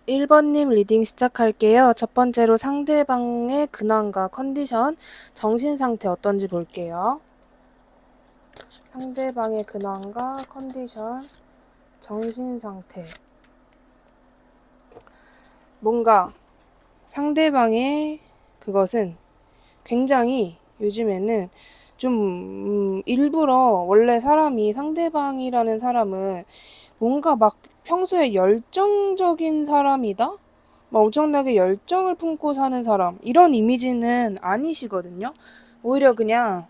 1번님 리딩 시작할게요. 첫 번째로 상대방의 근황과 컨디션, 정신 상태 어떤지 볼게요. 상대방의 근황과 컨디션, 정신 상태. 뭔가 상대방의 그것은 굉장히 요즘에는 좀 일부러 원래 사람이 상대방이라는 사람은 뭔가 막 평소에 열정적인 사람이다? 막 엄청나게 열정을 품고 사는 사람 이런 이미지는 아니시거든요. 오히려 그냥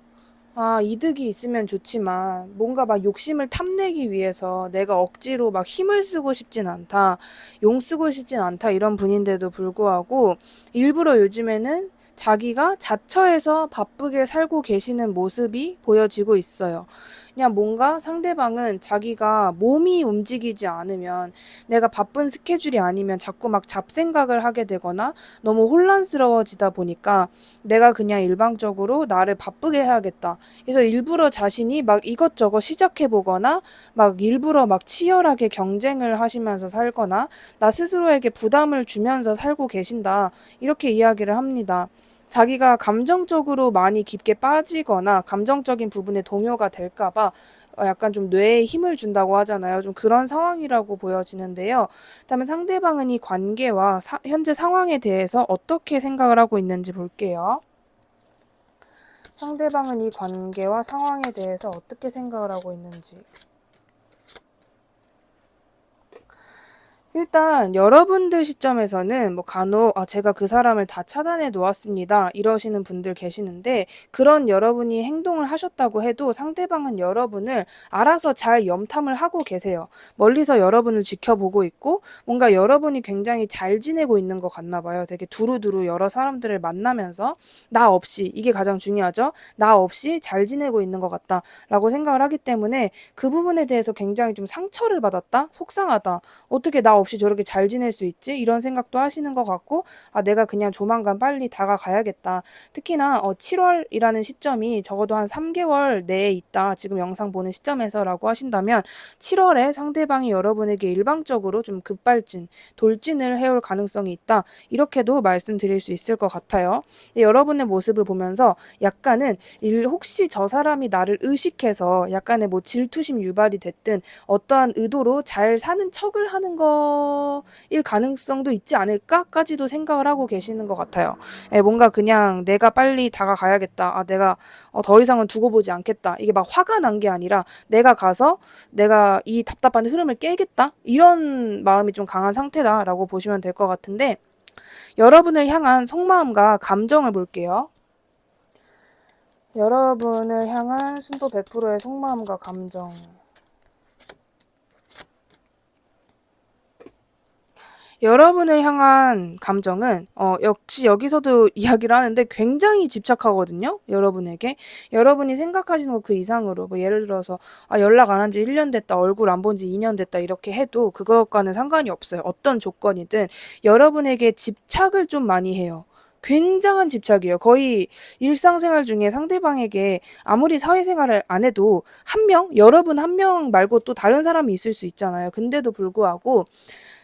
이득이 있으면 좋지만 뭔가 막 욕심을 탐내기 위해서 내가 억지로 막 힘을 쓰고 싶진 않다. 용 쓰고 싶진 않다. 이런 분인데도 불구하고 일부러 요즘에는 자기가 자처해서 바쁘게 살고 계시는 모습이 보여지고 있어요. 그냥 뭔가 상대방은 자기가 몸이 움직이지 않으면 내가 바쁜 스케줄이 아니면 자꾸 막 잡생각을 하게 되거나 너무 혼란스러워지다 보니까 내가 그냥 일방적으로 나를 바쁘게 해야겠다. 그래서 일부러 자신이 막 이것저것 시작해 보거나 막 일부러 막 치열하게 경쟁을 하시면서 살거나 나 스스로에게 부담을 주면서 살고 계신다. 이렇게 이야기를 합니다. 자기가 감정적으로 많이 깊게 빠지거나 감정적인 부분에 동요가 될까봐 약간 좀 뇌에 힘을 준다고 하잖아요. 좀 그런 상황이라고 보여지는데요. 그다음에 상대방은 이 관계와 현재 상황에 대해서 어떻게 생각을 하고 있는지 볼게요. 상대방은 이 관계와 상황에 대해서 어떻게 생각을 하고 있는지. 일단 여러분들 시점에서는 뭐 간혹 제가 그 사람을 다 차단해 놓았습니다. 이러시는 분들 계시는데 그런 여러분이 행동을 하셨다고 해도 상대방은 여러분을 알아서 잘 염탐을 하고 계세요. 멀리서 여러분을 지켜보고 있고 뭔가 여러분이 굉장히 잘 지내고 있는 것 같나 봐요. 되게 두루두루 여러 사람들을 만나면서 나 없이 이게 가장 중요하죠. 나 없이 잘 지내고 있는 것 같다라고 생각을 하기 때문에 그 부분에 대해서 굉장히 좀 상처를 받았다. 속상하다. 어떻게 나 없이 저렇게 잘 지낼 수 있지? 이런 생각도 하시는 것 같고 내가 그냥 조만간 빨리 다가가야겠다. 특히나 7월이라는 시점이 적어도 한 3개월 내에 있다. 지금 영상 보는 시점에서라고 하신다면 7월에 상대방이 여러분에게 일방적으로 좀 급발진, 돌진을 해올 가능성이 있다. 이렇게도 말씀드릴 수 있을 것 같아요. 여러분의 모습을 보면서 약간은 혹시 저 사람이 나를 의식해서 약간의 뭐 질투심 유발이 됐든 어떠한 의도로 잘 사는 척을 하는 거일 가능성도 있지 않을까까지도 생각을 하고 계시는 것 같아요. 뭔가 그냥 내가 빨리 다가가야겠다. 내가 더 이상은 두고 보지 않겠다. 이게 막 화가 난 게 아니라 내가 가서 내가 이 답답한 흐름을 깨겠다. 이런 마음이 좀 강한 상태다라고 보시면 될 것 같은데 여러분을 향한 속마음과 감정을 볼게요. 여러분을 향한 순도 100%의 속마음과 감정. 여러분을 향한 감정은 역시 여기서도 이야기를 하는데 굉장히 집착하거든요. 여러분에게. 여러분이 생각하시는 것 그 이상으로 뭐 예를 들어서 연락 안 한 지 1년 됐다. 얼굴 안 본 지 2년 됐다. 이렇게 해도 그것과는 상관이 없어요. 어떤 조건이든 여러분에게 집착을 좀 많이 해요. 굉장한 집착이에요. 거의 일상생활 중에 상대방에게 아무리 사회생활을 안 해도 한 명, 여러분 한 명 말고 또 다른 사람이 있을 수 있잖아요. 근데도 불구하고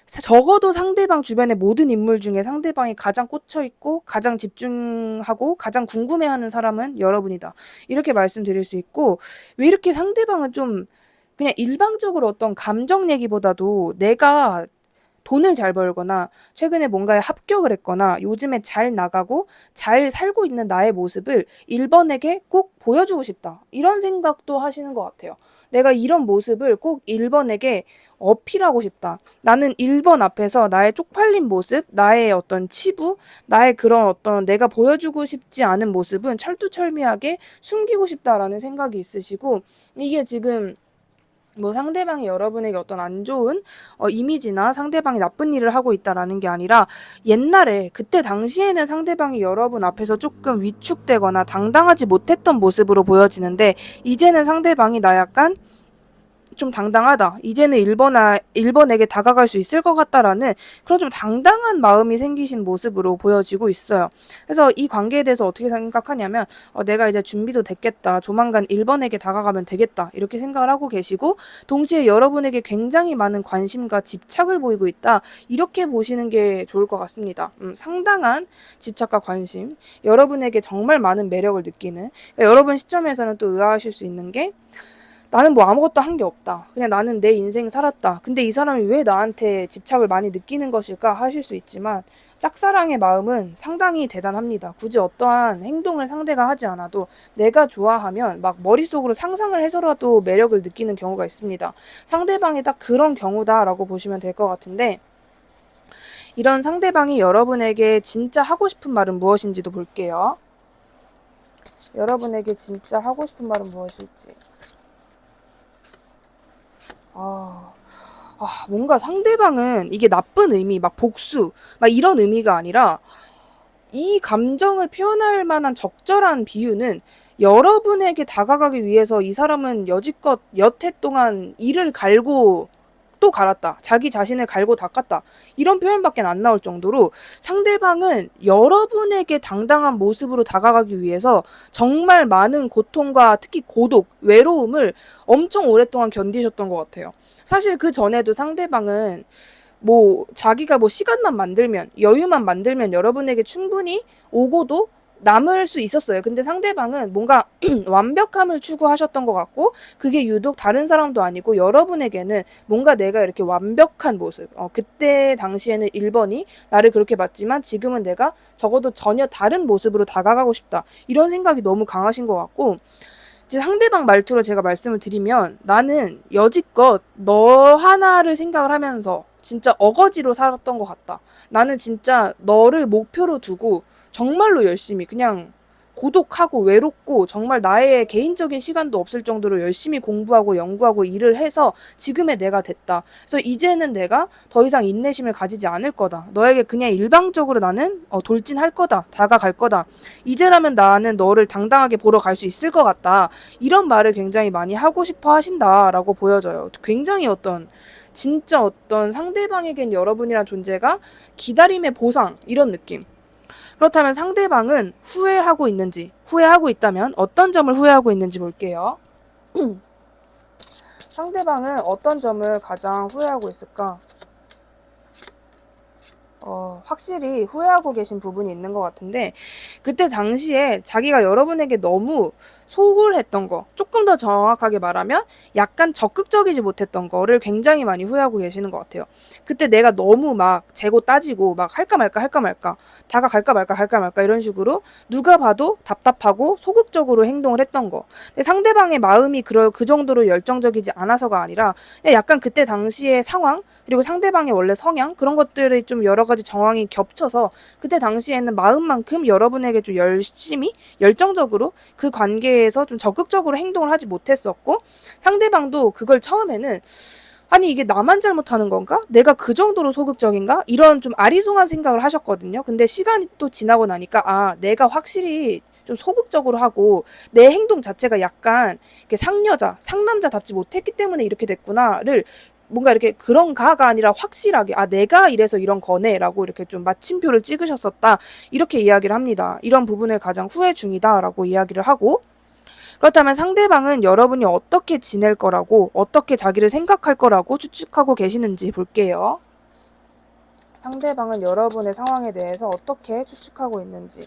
적어도 상대방 주변의 모든 인물 중에 상대방이 가장 꽂혀 있고 가장 집중하고 가장 궁금해하는 사람은 여러분이다. 이렇게 말씀드릴 수 있고 왜 이렇게 상대방은 좀 그냥 일방적으로 어떤 감정 얘기보다도 내가 돈을 잘 벌거나 최근에 뭔가에 합격을 했거나 요즘에 잘 나가고 잘 살고 있는 나의 모습을 1번에게 꼭 보여주고 싶다. 이런 생각도 하시는 것 같아요. 내가 이런 모습을 꼭 1번에게 어필하고 싶다. 나는 1번 앞에서 나의 쪽팔린 모습, 나의 어떤 치부, 나의 그런 어떤 내가 보여주고 싶지 않은 모습은 철두철미하게 숨기고 싶다라는 생각이 있으시고 이게 지금 뭐 상대방이 여러분에게 어떤 안 좋은 이미지나 상대방이 나쁜 일을 하고 있다라는 게 아니라 옛날에 그때 당시에는 상대방이 여러분 앞에서 조금 위축되거나 당당하지 못했던 모습으로 보여지는데 이제는 상대방이 나 약간 좀 당당하다. 이제는 1번에게 다가갈 수 있을 것 같다라는 그런 좀 당당한 마음이 생기신 모습으로 보여지고 있어요. 그래서 이 관계에 대해서 어떻게 생각하냐면 내가 이제 준비도 됐겠다. 조만간 1번에게 다가가면 되겠다. 이렇게 생각을 하고 계시고 동시에 여러분에게 굉장히 많은 관심과 집착을 보이고 있다. 이렇게 보시는 게 좋을 것 같습니다. 상당한 집착과 관심. 여러분에게 정말 많은 매력을 느끼는 그러니까 여러분 시점에서는 또 의아하실 수 있는 게 나는 뭐 아무것도 한 게 없다. 그냥 나는 내 인생 살았다. 근데 이 사람이 왜 나한테 집착을 많이 느끼는 것일까 하실 수 있지만 짝사랑의 마음은 상당히 대단합니다. 굳이 어떠한 행동을 상대가 하지 않아도 내가 좋아하면 막 머릿속으로 상상을 해서라도 매력을 느끼는 경우가 있습니다. 상대방이 딱 그런 경우다라고 보시면 될 것 같은데 이런 상대방이 여러분에게 진짜 하고 싶은 말은 무엇인지도 볼게요. 여러분에게 진짜 하고 싶은 말은 무엇일지. 뭔가 상대방은 이게 나쁜 의미, 막 복수, 막 이런 의미가 아니라 이 감정을 표현할 만한 적절한 비유는 여러분에게 다가가기 위해서 이 사람은 여지껏 여태 동안 이를 갈고 또 갈았다. 자기 자신을 갈고 닦았다. 이런 표현밖에 안 나올 정도로 상대방은 여러분에게 당당한 모습으로 다가가기 위해서 정말 많은 고통과 특히 고독, 외로움을 엄청 오랫동안 견디셨던 것 같아요. 사실 그 전에도 상대방은 뭐 자기가 뭐 시간만 만들면 여유만 만들면 여러분에게 충분히 오고도 남을 수 있었어요. 근데 상대방은 뭔가 완벽함을 추구하셨던 것 같고 그게 유독 다른 사람도 아니고 여러분에게는 뭔가 내가 이렇게 완벽한 모습 그때 당시에는 1번이 나를 그렇게 봤지만 지금은 내가 적어도 전혀 다른 모습으로 다가가고 싶다. 이런 생각이 너무 강하신 것 같고 이제 상대방 말투로 제가 말씀을 드리면 나는 여지껏 너 하나를 생각을 하면서 진짜 어거지로 살았던 것 같다. 나는 진짜 너를 목표로 두고 정말로 열심히 그냥 고독하고 외롭고 정말 나의 개인적인 시간도 없을 정도로 열심히 공부하고 연구하고 일을 해서 지금의 내가 됐다. 그래서 이제는 내가 더 이상 인내심을 가지지 않을 거다. 너에게 그냥 일방적으로 나는 돌진할 거다. 다가갈 거다. 이제라면 나는 너를 당당하게 보러 갈 수 있을 것 같다. 이런 말을 굉장히 많이 하고 싶어 하신다라고 보여져요. 굉장히 진짜 어떤 상대방에겐 여러분이란 존재가 기다림의 보상 이런 느낌. 그렇다면 상대방은 후회하고 있다면 어떤 점을 후회하고 있는지 볼게요. 상대방은 어떤 점을 가장 후회하고 있을까? 확실히 후회하고 계신 부분이 있는 것 같은데 그때 당시에 자기가 여러분에게 너무 소홀했던 거, 조금 더 정확하게 말하면 약간 적극적이지 못했던 거를 굉장히 많이 후회하고 계시는 것 같아요. 그때 내가 너무 막 재고 따지고 막 할까 말까 다가갈까 말까 이런 식으로 누가 봐도 답답하고 소극적으로 행동을 했던 거. 근데 상대방의 마음이 그 정도로 열정적이지 않아서가 아니라 그냥 약간 그때 당시의 상황 그리고 상대방의 원래 성향 그런 것들이 좀 여러 가지 정황이 겹쳐서 그때 당시에는 마음만큼 여러분에게 좀 열정적으로 그 관계에서 좀 적극적으로 행동을 하지 못했었고 상대방도 그걸 처음에는 아니 이게 나만 잘못하는 건가? 내가 그 정도로 소극적인가? 이런 좀 아리송한 생각을 하셨거든요. 근데 시간이 또 지나고 나니까 내가 확실히 좀 소극적으로 하고 내 행동 자체가 약간 이렇게 상남자답지 못했기 때문에 이렇게 됐구나를 뭔가 이렇게 그런가가 아니라 확실하게 내가 이래서 이런 거네라고 이렇게 좀 마침표를 찍으셨었다. 이렇게 이야기를 합니다. 이런 부분을 가장 후회 중이다라고 이야기를 하고 그렇다면 상대방은 여러분이 어떻게 지낼 거라고 어떻게 자기를 생각할 거라고 추측하고 계시는지 볼게요. 상대방은 여러분의 상황에 대해서 어떻게 추측하고 있는지.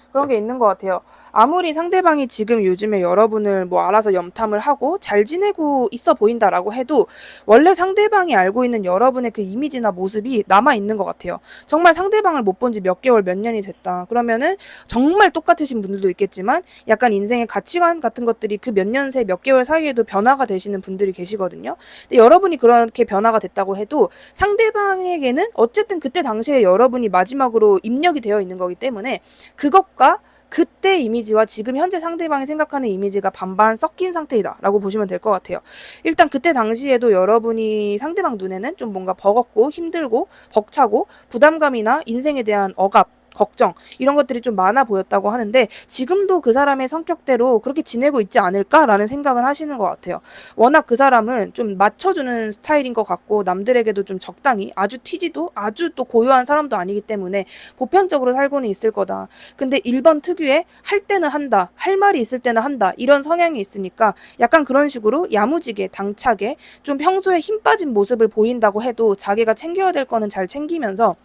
그런 게 있는 것 같아요. 아무리 상대방이 지금 요즘에 여러분을 뭐 알아서 염탐을 하고 잘 지내고 있어 보인다라고 해도 원래 상대방이 알고 있는 여러분의 그 이미지나 모습이 남아 있는 것 같아요. 정말 상대방을 못 본 지 몇 개월, 몇 년이 됐다. 그러면은 정말 똑같으신 분들도 있겠지만 약간 인생의 가치관 같은 것들이 그 몇 년 새 몇 개월 사이에도 변화가 되시는 분들이 계시거든요. 근데 여러분이 그렇게 변화가 됐다고 해도 상대방에게는 어쨌든 그때 당시에 여러분이 마지막으로 입력이 되어 있는 거기 때문에 그것과 그때 이미지와 지금 현재 상대방이 생각하는 이미지가 반반 섞인 상태이다라고 보시면 될 것 같아요. 일단 그때 당시에도 여러분이 상대방 눈에는 좀 뭔가 버겁고 힘들고 벅차고 부담감이나 인생에 대한 억압 걱정 이런 것들이 좀 많아 보였다고 하는데 지금도 그 사람의 성격대로 그렇게 지내고 있지 않을까라는 생각은 하시는 것 같아요. 워낙 그 사람은 좀 맞춰주는 스타일인 것 같고 남들에게도 좀 적당히 아주 튀지도 아주 또 고요한 사람도 아니기 때문에 보편적으로 살고는 있을 거다. 근데 1번 특유의 할 때는 한다, 할 말이 있을 때는 한다 이런 성향이 있으니까 약간 그런 식으로 야무지게 당차게 좀 평소에 힘 빠진 모습을 보인다고 해도 자기가 챙겨야 될 거는 잘 챙기면서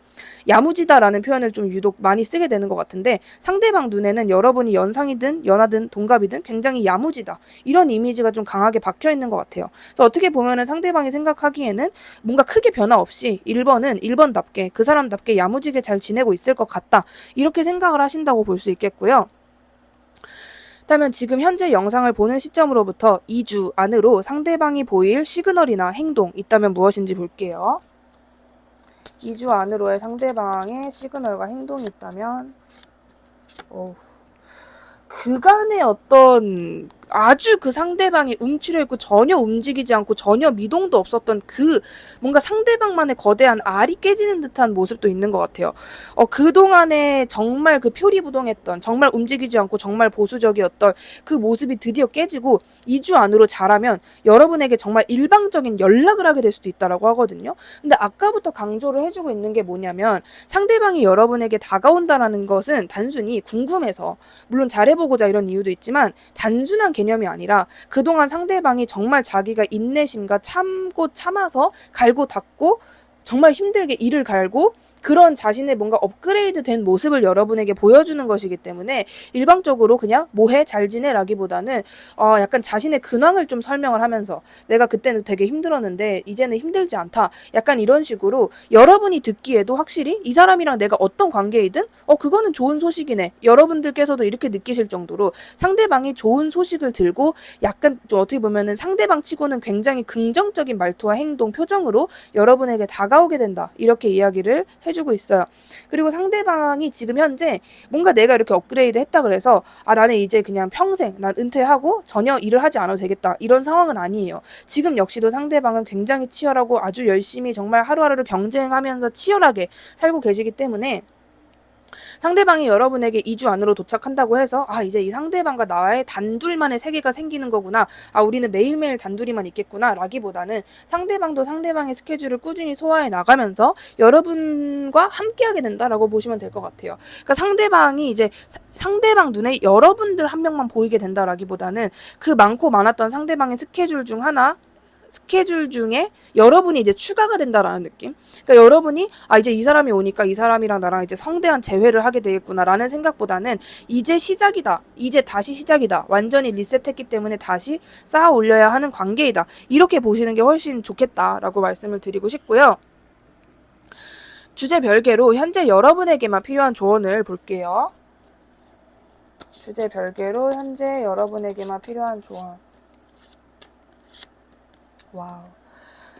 야무지다라는 표현을 좀 유독 많이 쓰게 되는 것 같은데 상대방 눈에는 여러분이 연상이든 연하든 동갑이든 굉장히 야무지다 이런 이미지가 좀 강하게 박혀 있는 것 같아요. 그래서 어떻게 보면은 상대방이 생각하기에는 뭔가 크게 변화 없이 1번은 1번답게 그 사람답게 야무지게 잘 지내고 있을 것 같다 이렇게 생각을 하신다고 볼 수 있겠고요. 그렇다면 지금 현재 영상을 보는 시점으로부터 2주 안으로 상대방이 보일 시그널이나 행동 있다면 무엇인지 볼게요. 2주 안으로의 상대방의 시그널과 행동이 있다면 그간의 어떤 아주 그 상대방이 움츠려 있고 전혀 움직이지 않고 전혀 미동도 없었던 그 뭔가 상대방만의 거대한 알이 깨지는 듯한 모습도 있는 것 같아요. 그동안에 정말 그 표리부동했던 정말 움직이지 않고 정말 보수적이었던 그 모습이 드디어 깨지고 2주 안으로 잘하면 여러분에게 정말 일방적인 연락을 하게 될 수도 있다라고 하거든요. 근데 아까부터 강조를 해주고 있는 게 뭐냐면 상대방이 여러분에게 다가온다라는 것은 단순히 궁금해서 물론 잘해보고자 이런 이유도 있지만 단순한 개념이 아니라 그동안 상대방이 정말 자기가 인내심과 참고 참아서 갈고 닦고 정말 힘들게 이를 갈고 그런 자신의 뭔가 업그레이드 된 모습을 여러분에게 보여주는 것이기 때문에 일방적으로 그냥 뭐해 잘 지내라기보다는 약간 자신의 근황을 좀 설명을 하면서 내가 그때는 되게 힘들었는데 이제는 힘들지 않다 약간 이런 식으로 여러분이 듣기에도 확실히 이 사람이랑 내가 어떤 관계이든 그거는 좋은 소식이네 여러분들께서도 이렇게 느끼실 정도로 상대방이 좋은 소식을 들고 약간 좀 어떻게 보면은 상대방 치고는 굉장히 긍정적인 말투와 행동 표정으로 여러분에게 다가오게 된다 이렇게 이야기를 해주고 있어요. 그리고 상대방이 지금 현재 뭔가 내가 이렇게 업그레이드 했다 그래서 나는 이제 그냥 평생 난 은퇴하고 전혀 일을 하지 않아도 되겠다 이런 상황은 아니에요. 지금 역시도 상대방은 굉장히 치열하고 아주 열심히 정말 하루하루를 경쟁하면서 치열하게 살고 계시기 때문에 상대방이 여러분에게 2주 안으로 도착한다고 해서 이제 이 상대방과 나의 단둘만의 세계가 생기는 거구나 우리는 매일매일 단둘이만 있겠구나 라기보다는 상대방도 상대방의 스케줄을 꾸준히 소화해 나가면서 여러분과 함께하게 된다라고 보시면 될 것 같아요. 그러니까 상대방이 이제 상대방 눈에 여러분들 한 명만 보이게 된다라기보다는 그 많고 많았던 상대방의 스케줄 중에 여러분이 이제 추가가 된다라는 느낌. 그러니까 여러분이 이제 이 사람이 오니까 이 사람이랑 나랑 이제 성대한 재회를 하게 되겠구나라는 생각보다는 이제 시작이다. 이제 다시 시작이다. 완전히 리셋했기 때문에 다시 쌓아 올려야 하는 관계이다. 이렇게 보시는 게 훨씬 좋겠다라고 말씀을 드리고 싶고요. 주제 별개로 현재 여러분에게만 필요한 조언을 볼게요. 주제 별개로 현재 여러분에게만 필요한 조언. 와우.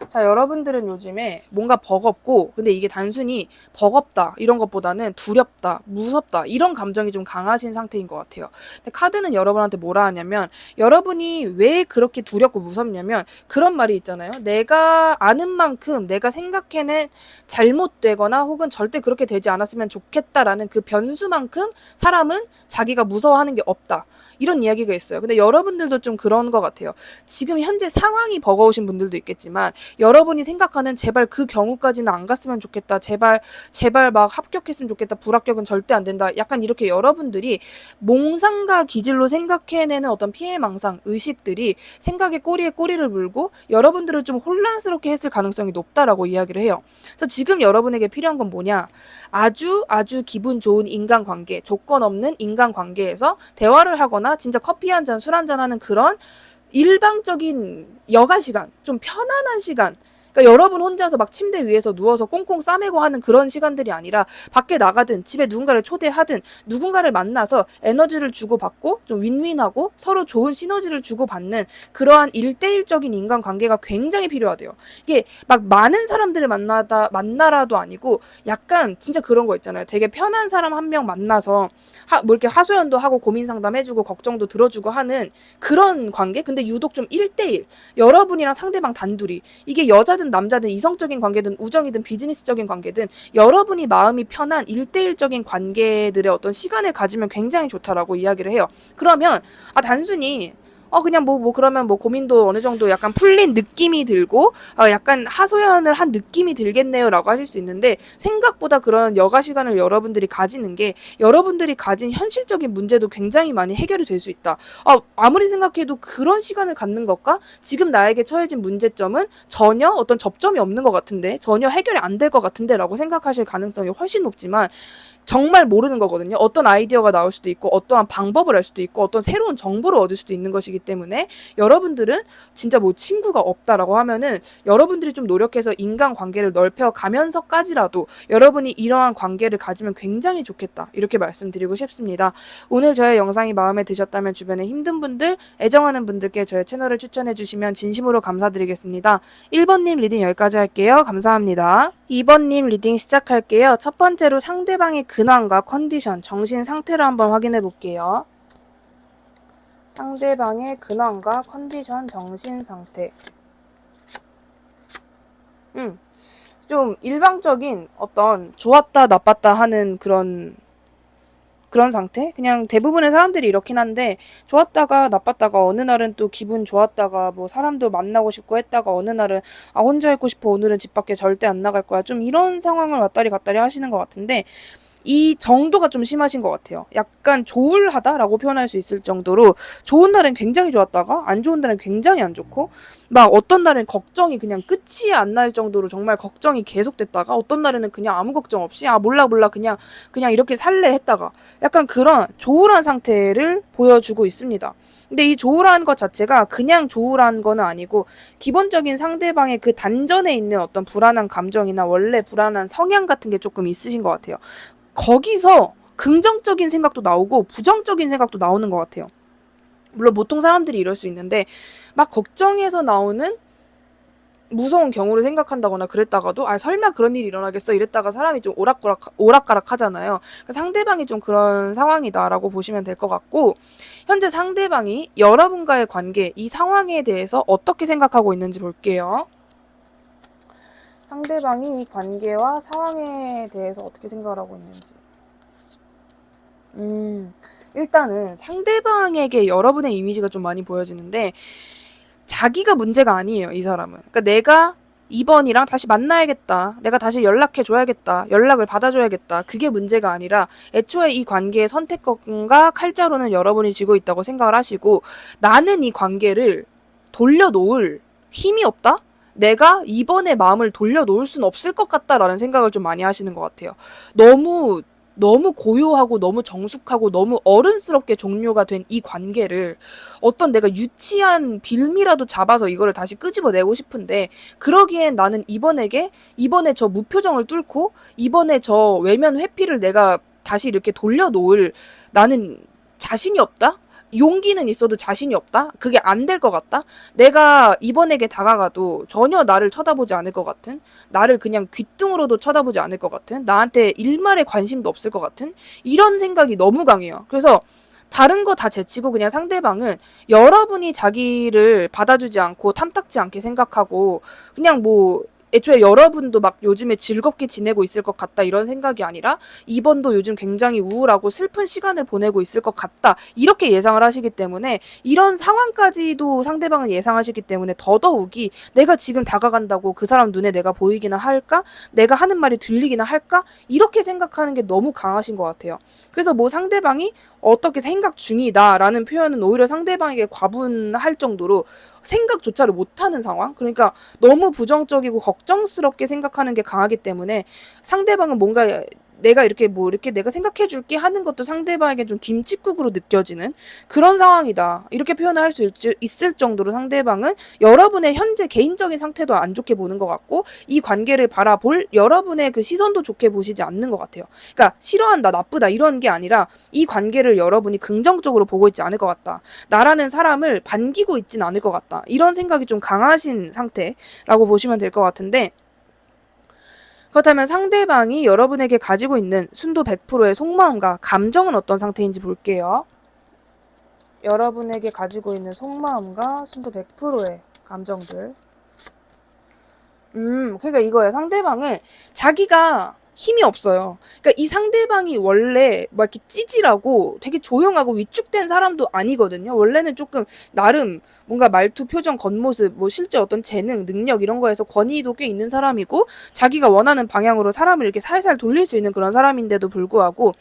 자, 여러분들은 요즘에 뭔가 버겁고 근데 이게 단순히 버겁다 이런 것보다는 두렵다 무섭다 이런 감정이 좀 강하신 상태인 것 같아요. 근데 카드는 여러분한테 뭐라 하냐면 여러분이 왜 그렇게 두렵고 무섭냐면 그런 말이 있잖아요. 내가 아는 만큼 내가 생각해낸 잘못되거나 혹은 절대 그렇게 되지 않았으면 좋겠다라는 그 변수만큼 사람은 자기가 무서워하는 게 없다 이런 이야기가 있어요. 근데 여러분들도 좀 그런 것 같아요. 지금 현재 상황이 버거우신 분들도 있겠지만 여러분이 생각하는 제발 그 경우까지는 안 갔으면 좋겠다. 제발 막 합격했으면 좋겠다. 불합격은 절대 안 된다. 약간 이렇게 여러분들이 몽상과 기질로 생각해내는 어떤 피해망상, 의식들이 생각의 꼬리에 꼬리를 물고 여러분들을 좀 혼란스럽게 했을 가능성이 높다라고 이야기를 해요. 그래서 지금 여러분에게 필요한 건 뭐냐? 아주 기분 좋은 인간관계, 조건 없는 인간관계에서 대화를 하거나 진짜 커피 한 잔, 술 한 잔 하는 그런 일방적인 여가 시간, 좀 편안한 시간. 그러니까 여러분 혼자서 막 침대 위에서 누워서 꽁꽁 싸매고 하는 그런 시간들이 아니라 밖에 나가든 집에 누군가를 초대하든 누군가를 만나서 에너지를 주고받고 좀 윈윈하고 서로 좋은 시너지를 주고받는 그러한 1대1적인 인간관계가 굉장히 필요하대요. 이게 막 많은 사람들을 만나라도 아니고 약간 진짜 그런 거 있잖아요. 되게 편한 사람 한 명 만나서 뭐 이렇게 하소연도 하고 고민 상담해주고 걱정도 들어주고 하는 그런 관계? 근데 유독 좀 1대1 여러분이랑 상대방 단둘이 이게 여자든 여자든 남자든 이성적인 관계든 우정이든 비즈니스적인 관계든 여러분이 마음이 편한 1대1적인 관계들의 어떤 시간을 가지면 굉장히 좋다라고 이야기를 해요. 그러면 단순히 그냥 그러면 고민도 어느 정도 약간 풀린 느낌이 들고, 약간 하소연을 한 느낌이 들겠네요 라고 하실 수 있는데, 생각보다 그런 여가 시간을 여러분들이 가지는 게 여러분들이 가진 현실적인 문제도 굉장히 많이 해결이 될 수 있다. 아무리 생각해도 그런 시간을 갖는 것과 지금 나에게 처해진 문제점은 전혀 어떤 접점이 없는 것 같은데, 전혀 해결이 안 될 것 같은데 라고 생각하실 가능성이 훨씬 높지만, 정말 모르는 거거든요. 어떤 아이디어가 나올 수도 있고, 어떠한 방법을 알 수도 있고, 어떤 새로운 정보를 얻을 수도 있는 것이기 때문에, 여러분들은 진짜 친구가 없다라고 하면은 여러분들이 좀 노력해서 인간관계를 넓혀가면서까지라도 여러분이 이러한 관계를 가지면 굉장히 좋겠다, 이렇게 말씀드리고 싶습니다. 오늘 저의 영상이 마음에 드셨다면 주변에 힘든 분들, 애정하는 분들께 저의 채널을 추천해 주시면 진심으로 감사드리겠습니다. 1번님 리딩 여기까지 할게요. 감사합니다. 2번님 리딩 시작할게요. 첫 번째로 상대방의 근황과 컨디션, 정신 상태를 한번 확인해 볼게요. 상대방의 근황과 컨디션, 정신 상태. 좀 일방적인 어떤 좋았다 나빴다 하는 그런 상태? 그냥 대부분의 사람들이 이렇긴 한데, 좋았다가 나빴다가 어느 날은 또 기분 좋았다가 사람들 만나고 싶고 했다가 어느 날은 혼자 있고 싶어, 오늘은 집 밖에 절대 안 나갈 거야, 좀 이런 상황을 왔다리 갔다리 하시는 것 같은데, 이 정도가 좀 심하신 것 같아요. 약간 조울하다라고 표현할 수 있을 정도로 좋은 날은 굉장히 좋았다가 안 좋은 날은 굉장히 안 좋고, 어떤 날은 걱정이 그냥 끝이 안 날 정도로 정말 걱정이 계속됐다가, 어떤 날에는 그냥 아무 걱정 없이 몰라 그냥 이렇게 살래 했다가, 약간 그런 조울한 상태를 보여주고 있습니다. 근데 이 조울한 것 자체가 그냥 조울한 거는 아니고, 기본적인 상대방의 그 단전에 있는 어떤 불안한 감정이나 원래 불안한 성향 같은 게 조금 있으신 것 같아요. 거기서 긍정적인 생각도 나오고 부정적인 생각도 나오는 것 같아요. 물론 보통 사람들이 이럴 수 있는데, 막 걱정해서 나오는 무서운 경우를 생각한다거나 그랬다가도 설마 그런 일이 일어나겠어 이랬다가 사람이 좀 오락가락 하잖아요. 그러니까 상대방이 좀 그런 상황이다라고 보시면 될 것 같고, 현재 상대방이 여러분과의 관계, 이 상황에 대해서 어떻게 생각하고 있는지 볼게요. 상대방이 이 관계와 상황에 대해서 어떻게 생각을 하고 있는지. 일단은 상대방에게 여러분의 이미지가 좀 많이 보여지는데, 자기가 문제가 아니에요, 이 사람은. 그러니까 내가 2번이랑 다시 만나야겠다, 내가 다시 연락해줘야겠다, 연락을 받아줘야겠다, 그게 문제가 아니라 애초에 이 관계의 선택권과 칼자루는 여러분이 쥐고 있다고 생각을 하시고, 나는 이 관계를 돌려놓을 힘이 없다? 내가 이번에 마음을 돌려놓을 순 없을 것 같다라는 생각을 좀 많이 하시는 것 같아요. 너무 고요하고 너무 정숙하고 너무 어른스럽게 종료가 된 이 관계를 어떤 내가 유치한 빌미라도 잡아서 이거를 다시 끄집어내고 싶은데, 그러기엔 나는 이번에 저 무표정을 뚫고 이번에 저 외면 회피를 내가 다시 이렇게 돌려놓을, 나는 자신이 없다? 용기는 있어도 자신이 없다? 그게 안 될 것 같다? 내가 이번에게 다가가도 전혀 나를 쳐다보지 않을 것 같은, 나를 그냥 귓등으로도 쳐다보지 않을 것 같은, 나한테 일말의 관심도 없을 것 같은, 이런 생각이 너무 강해요. 그래서 다른 거 다 제치고 그냥 상대방은 여러분이 자기를 받아주지 않고 탐탁지 않게 생각하고, 그냥 애초에 여러분도 막 요즘에 즐겁게 지내고 있을 것 같다 이런 생각이 아니라, 이번도 요즘 굉장히 우울하고 슬픈 시간을 보내고 있을 것 같다 이렇게 예상을 하시기 때문에, 이런 상황까지도 상대방은 예상하시기 때문에 더더욱이 내가 지금 다가간다고 그 사람 눈에 내가 보이기나 할까? 내가 하는 말이 들리기나 할까? 이렇게 생각하는 게 너무 강하신 것 같아요. 그래서 상대방이 어떻게 생각 중이다 라는 표현은 오히려 상대방에게 과분할 정도로 생각조차를 못하는 상황? 그러니까 너무 부정적이고 걱정스럽게 생각하는 게 강하기 때문에, 상대방은 뭔가 내가 이렇게 내가 생각해 줄게 하는 것도 상대방에게 좀 김칫국으로 느껴지는 그런 상황이다, 이렇게 표현을 할 수 있을 정도로 상대방은 여러분의 현재 개인적인 상태도 안 좋게 보는 것 같고, 이 관계를 바라볼 여러분의 그 시선도 좋게 보시지 않는 것 같아요. 그러니까 싫어한다, 나쁘다 이런 게 아니라 이 관계를 여러분이 긍정적으로 보고 있지 않을 것 같다, 나라는 사람을 반기고 있진 않을 것 같다, 이런 생각이 좀 강하신 상태라고 보시면 될 것 같은데, 그렇다면 상대방이 여러분에게 가지고 있는 순도 100%의 속마음과 감정은 어떤 상태인지 볼게요. 여러분에게 가지고 있는 속마음과 순도 100%의 감정들. 그러니까 이거예요. 상대방을 자기가 힘이 없어요. 그러니까 이 상대방이 원래 막 이렇게 찌질하고 되게 조용하고 위축된 사람도 아니거든요. 원래는 조금 나름 뭔가 말투, 표정, 겉모습, 뭐 실제 어떤 재능, 능력 이런 거에서 권위도 꽤 있는 사람이고 자기가 원하는 방향으로 사람을 이렇게 살살 돌릴 수 있는 그런 사람인데도 불구하고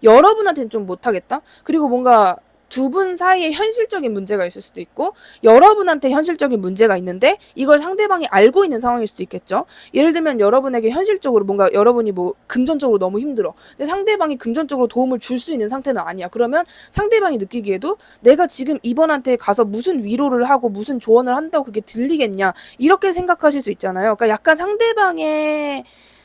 여러분한테는 좀 못하겠다? 그리고 뭔가 두 분 사이에 현실적인 문제가 있을 수도 있고 여러분한테 현실적인 문제가 있는데 이걸 상대방이 알고 있는 상황일 수도 있겠죠. 예를 들면 여러분에게 현실적으로 뭔가 여러분이 뭐 금전적으로 너무 힘들어. 근데 상대방이 금전적으로 도움을 줄 수 있는 상태는 아니야. 그러면 상대방이 느끼기에도 내가 지금 이번한테 가서 무슨 위로를 하고 무슨 조언을 한다고 그게 들리겠냐. 이렇게 생각하실 수 있잖아요. 그러니까 약간 상대방의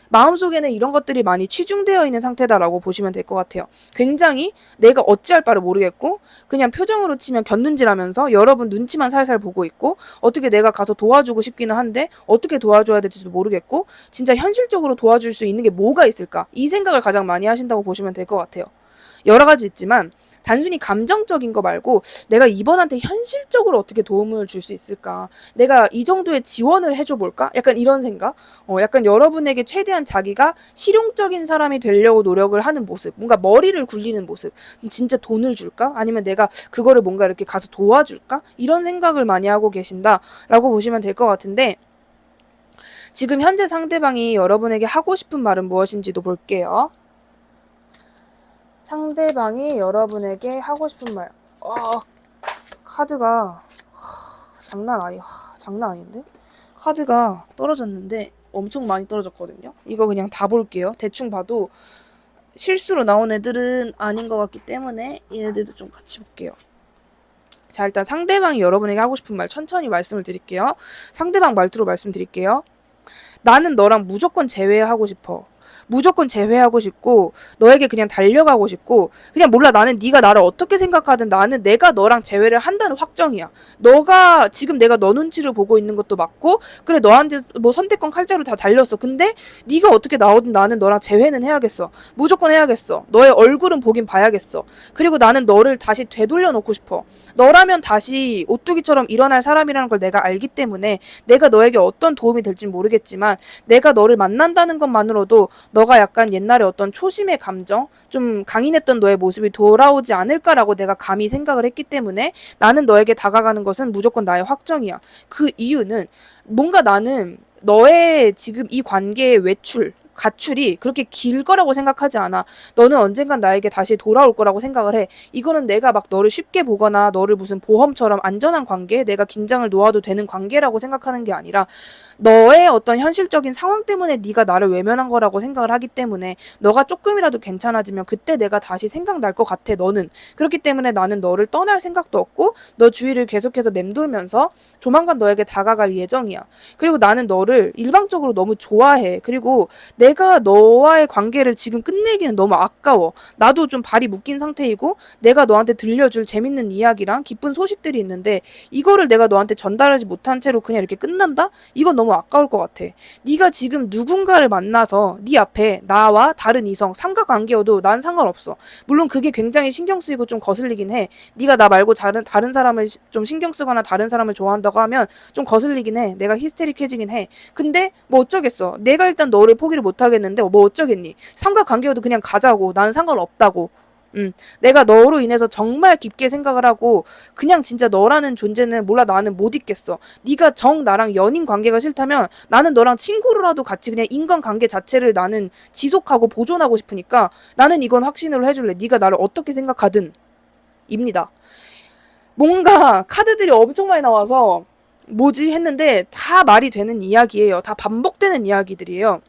마음속에는 이런 것들이 많이 치중되어 있는 상태다라고 보시면 될 것 같아요. 굉장히 내가 어찌할 바를 모르겠고 그냥 표정으로 치면 곁눈질하면서 여러분 눈치만 살살 보고 있고 어떻게 내가 가서 도와주고 싶기는 한데 어떻게 도와줘야 될지도 모르겠고 진짜 현실적으로 도와줄 수 있는 게 뭐가 있을까? 이 생각을 가장 많이 하신다고 보시면 될 것 같아요. 여러 가지 있지만 단순히 감정적인 거 말고 내가 이번한테 현실적으로 어떻게 도움을 줄 수 있을까? 내가 이 정도의 지원을 해줘 볼까? 약간 이런 생각? 약간 여러분에게 최대한 자기가 실용적인 사람이 되려고 노력을 하는 모습. 뭔가 머리를 굴리는 모습. 진짜 돈을 줄까? 아니면 내가 그거를 뭔가 이렇게 가서 도와줄까? 이런 생각을 많이 하고 계신다라고 보시면 될 것 같은데 지금 현재 상대방이 여러분에게 하고 싶은 말은 무엇인지도 볼게요. 상대방이 여러분에게 하고 싶은 말. 카드가 장난 아닌데? 카드가 떨어졌는데 엄청 많이 떨어졌거든요. 이거 그냥 다 볼게요. 대충 봐도 실수로 나온 애들은 아닌 것 같기 때문에 얘네들도 좀 같이 볼게요. 자, 일단 상대방이 여러분에게 하고 싶은 말 천천히 말씀을 드릴게요. 상대방 말투로 말씀드릴게요. 나는 너랑 무조건 재회하고 싶어. 무조건 재회하고 싶고 너에게 그냥 달려가고 싶고 그냥 몰라 나는 네가 나를 어떻게 생각하든 나는 내가 너랑 재회를 한다는 확정이야. 너가 지금 내가 너 눈치를 보고 있는 것도 맞고 그래 너한테 뭐 선택권 칼자루 다 달렸어. 근데 네가 어떻게 나오든 나는 너랑 재회는 해야겠어. 무조건 해야겠어. 너의 얼굴은 보긴 봐야겠어. 그리고 나는 너를 다시 되돌려 놓고 싶어. 너라면 다시 오뚜기처럼 일어날 사람이라는 걸 내가 알기 때문에 내가 너에게 어떤 도움이 될지 모르겠지만 내가 너를 만난다는 것만으로도 너가 약간 옛날에 어떤 초심의 감정, 좀 강인했던 너의 모습이 돌아오지 않을까라고 내가 감히 생각을 했기 때문에 나는 너에게 다가가는 것은 무조건 나의 확정이야. 그 이유는 뭔가 나는 너의 지금 이 관계의 가출이 그렇게 길 거라고 생각하지 않아. 너는 언젠간 나에게 다시 돌아올 거라고 생각을 해. 이거는 내가 막 너를 쉽게 보거나 너를 무슨 보험처럼 안전한 관계, 내가 긴장을 놓아도 되는 관계라고 생각하는 게 아니라 너의 어떤 현실적인 상황 때문에 네가 나를 외면한 거라고 생각을 하기 때문에 너가 조금이라도 괜찮아지면 그때 내가 다시 생각날 것 같아. 너는. 그렇기 때문에 나는 너를 떠날 생각도 없고 너 주위를 계속해서 맴돌면서 조만간 너에게 다가갈 예정이야. 그리고 나는 너를 일방적으로 너무 좋아해. 그리고 내가 너와의 관계를 지금 끝내기는 너무 아까워. 나도 좀 발이 묶인 상태이고 내가 너한테 들려줄 재밌는 이야기랑 기쁜 소식들이 있는데 이거를 내가 너한테 전달하지 못한 채로 그냥 이렇게 끝난다? 이건 너무 아까울 것 같아. 네가 지금 누군가를 만나서 네 앞에 나와 다른 이성 삼각관계여도 난 상관없어. 물론 그게 굉장히 신경 쓰이고 좀 거슬리긴 해. 네가 나 말고 다른 사람을 좀 신경 쓰거나 다른 사람을 좋아한다고 하면 좀 거슬리긴 해. 내가 히스테릭해지긴 해. 근데 뭐 어쩌겠어. 내가 일단 너를 포기를 못 하겠는데 뭐 어쩌겠니. 삼각관계여도 그냥 가자고. 나는 상관없다고. 내가 너로 인해서 정말 깊게 생각을 하고 그냥 진짜 너라는 존재는 몰라 나는 못 있겠어. 네가 정 나랑 연인 관계가 싫다면 나는 너랑 친구로라도 같이 그냥 인간관계 자체를 나는 지속하고 보존하고 싶으니까 나는 이건 확신으로 해줄래. 네가 나를 어떻게 생각하든 입니다. 뭔가 카드들이 엄청 많이 나와서 뭐지 했는데 다 말이 되는 이야기예요. 다 반복되는 이야기들이에요.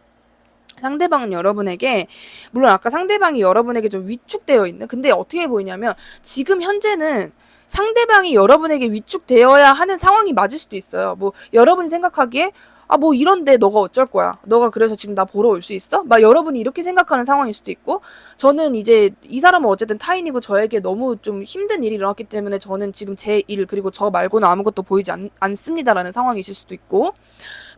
상대방은 여러분에게 물론 아까 상대방이 여러분에게 좀 위축되어 있는 근데 어떻게 보이냐면 지금 현재는 상대방이 여러분에게 위축되어야 하는 상황이 맞을 수도 있어요. 뭐 여러분이 생각하기에 뭐 이런데 너가 어쩔 거야. 너가 그래서 지금 나 보러 올 수 있어? 막 여러분이 이렇게 생각하는 상황일 수도 있고 저는 이제 이 사람은 어쨌든 타인이고 저에게 너무 좀 힘든 일이 일어났기 때문에 저는 지금 제 일 그리고 저 말고는 아무것도 보이지 않습니다라는 상황이실 수도 있고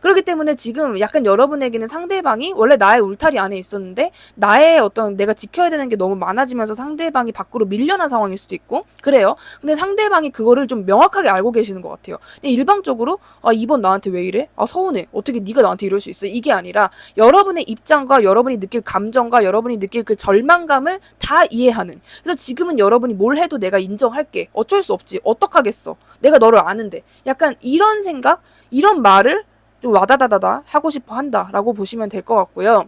그렇기 때문에 지금 약간 여러분에게는 상대방이 원래 나의 울타리 안에 있었는데 나의 어떤 내가 지켜야 되는 게 너무 많아지면서 상대방이 밖으로 밀려난 상황일 수도 있고 그래요. 근데 상대방이 그거를 좀 명확하게 알고 계시는 것 같아요. 근데 일방적으로 아 이번 나한테 왜 이래? 아 서운해. 어떻게 네가 나한테 이럴 수 있어? 이게 아니라 여러분의 입장과 여러분이 느낄 감정과 여러분이 느낄 그 절망감을 다 이해하는. 그래서 지금은 여러분이 뭘 해도 내가 인정할게. 어쩔 수 없지. 어떡하겠어. 내가 너를 아는데. 약간 이런 생각, 이런 말을 좀 와다다다다 하고 싶어 한다라고 보시면 될 것 같고요.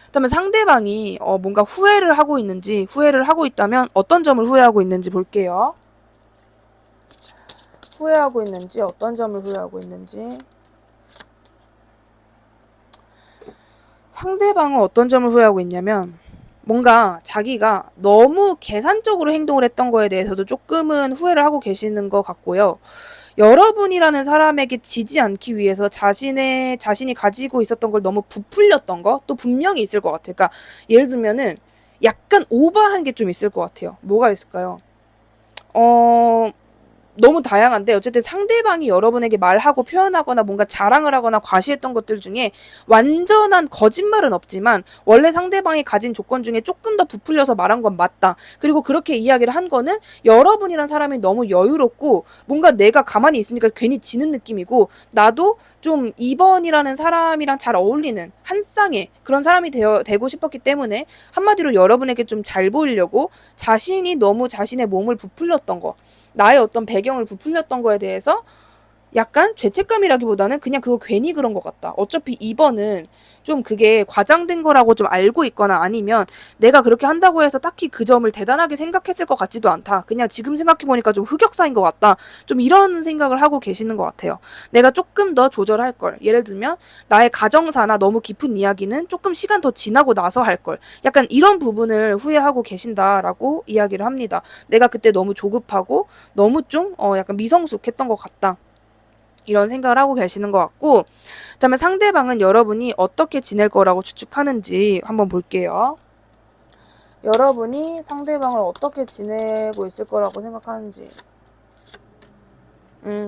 그다음에 상대방이 뭔가 후회를 하고 있는지 후회를 하고 있다면 어떤 점을 후회하고 있는지 볼게요. 후회하고 있는지 어떤 점을 후회하고 있는지 상대방은 어떤 점을 후회하고 있냐면 뭔가 자기가 너무 계산적으로 행동을 했던 거에 대해서도 조금은 후회를 하고 계시는 것 같고요. 여러분이라는 사람에게 지지 않기 위해서 자신이 가지고 있었던 걸 너무 부풀렸던 거 또 분명히 있을 것 같아요. 그러니까 예를 들면은 약간 오버한 게 좀 있을 것 같아요. 뭐가 있을까요? 어, 너무 다양한데 어쨌든 상대방이 여러분에게 말하고 표현하거나 뭔가 자랑을 하거나 과시했던 것들 중에 완전한 거짓말은 없지만 원래 상대방이 가진 조건 중에 조금 더 부풀려서 말한 건 맞다. 그리고 그렇게 이야기를 한 거는 여러분이란 사람이 너무 여유롭고 뭔가 내가 가만히 있으니까 괜히 지는 느낌이고 나도 좀 2번이라는 사람이랑 잘 어울리는 한 쌍의 그런 사람이 되고 싶었기 때문에 한마디로 여러분에게 좀 잘 보이려고 자신이 너무 자신의 몸을 부풀렸던 거 나의 어떤 배경을 부풀렸던 거에 대해서 약간 죄책감이라기보다는 그냥 그거 괜히 그런 것 같다. 어차피 2번은 좀 그게 과장된 거라고 좀 알고 있거나 아니면 내가 그렇게 한다고 해서 딱히 그 점을 대단하게 생각했을 것 같지도 않다. 그냥 지금 생각해보니까 좀 흑역사인 것 같다. 좀 이런 생각을 하고 계시는 것 같아요. 내가 조금 더 조절할 걸. 예를 들면 나의 가정사나 너무 깊은 이야기는 조금 시간 더 지나고 나서 할 걸. 약간 이런 부분을 후회하고 계신다라고 이야기를 합니다. 내가 그때 너무 조급하고 너무 좀 약간 미성숙했던 것 같다. 이런 생각을 하고 계시는 것 같고 그다음에 상대방은 여러분이 어떻게 지낼 거라고 추측하는지 한번 볼게요. 여러분이 상대방을 어떻게 지내고 있을 거라고 생각하는지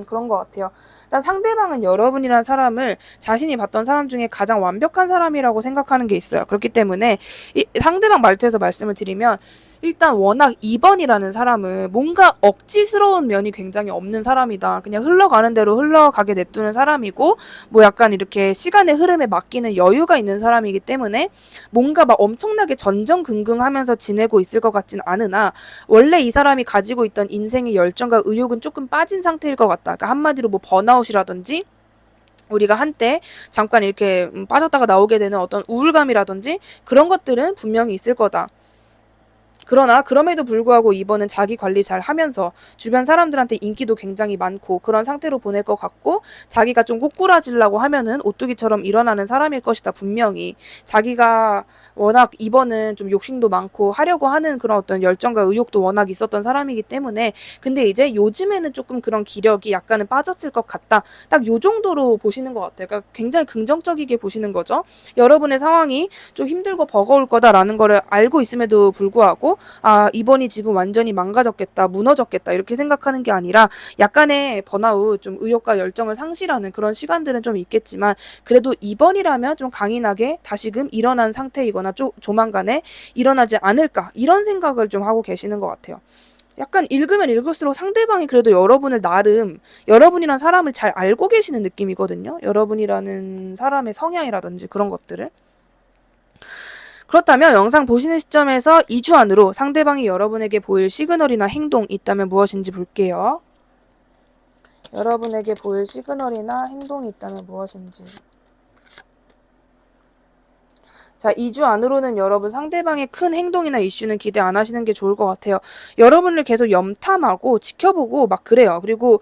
그런 것 같아요. 일단 상대방은 여러분이란 사람을 자신이 봤던 사람 중에 가장 완벽한 사람이라고 생각하는 게 있어요. 그렇기 때문에 이 상대방 말투에서 말씀을 드리면 일단 워낙 2번이라는 사람은 뭔가 억지스러운 면이 굉장히 없는 사람이다. 그냥 흘러가는 대로 흘러가게 냅두는 사람이고 뭐 약간 이렇게 시간의 흐름에 맡기는 여유가 있는 사람이기 때문에 뭔가 막 엄청나게 전전긍긍하면서 지내고 있을 것 같진 않으나 원래 이 사람이 가지고 있던 인생의 열정과 의욕은 조금 빠진 상태일 것 같다. 그러니까 한마디로 뭐 번아웃이라든지 우리가 한때 잠깐 이렇게 빠졌다가 나오게 되는 어떤 우울감이라든지 그런 것들은 분명히 있을 거다. 그러나 그럼에도 불구하고 이번은 자기 관리 잘 하면서 주변 사람들한테 인기도 굉장히 많고 그런 상태로 보낼 것 같고 자기가 좀 꼬꾸라지려고 하면은 오뚜기처럼 일어나는 사람일 것이다. 분명히 자기가 워낙 이번은 좀 욕심도 많고 하려고 하는 그런 어떤 열정과 의욕도 워낙 있었던 사람이기 때문에 근데 이제 요즘에는 조금 그런 기력이 약간은 빠졌을 것 같다. 딱 요 정도로 보시는 것 같아요. 그러니까 굉장히 긍정적이게 보시는 거죠. 여러분의 상황이 좀 힘들고 버거울 거다라는 거를 알고 있음에도 불구하고 아 이번이 지금 완전히 망가졌겠다 무너졌겠다 이렇게 생각하는 게 아니라 약간의 번아웃 좀 의욕과 열정을 상실하는 그런 시간들은 좀 있겠지만 그래도 이번이라면 좀 강인하게 다시금 일어난 상태이거나 조만간에 일어나지 않을까 이런 생각을 좀 하고 계시는 것 같아요. 약간 읽으면 읽을수록 상대방이 그래도 여러분을 나름 여러분이란 사람을 잘 알고 계시는 느낌이거든요. 여러분이라는 사람의 성향이라든지 그런 것들을 그렇다면 영상 보시는 시점에서 2주 안으로 상대방이 여러분에게 보일 시그널이나 행동 있다면 무엇인지 볼게요. 여러분에게 보일 시그널이나 행동이 있다면 무엇인지. 자, 2주 안으로는 여러분 상대방의 큰 행동이나 이슈는 기대 안 하시는 게 좋을 것 같아요. 여러분을 계속 염탐하고 지켜보고 막 그래요. 그리고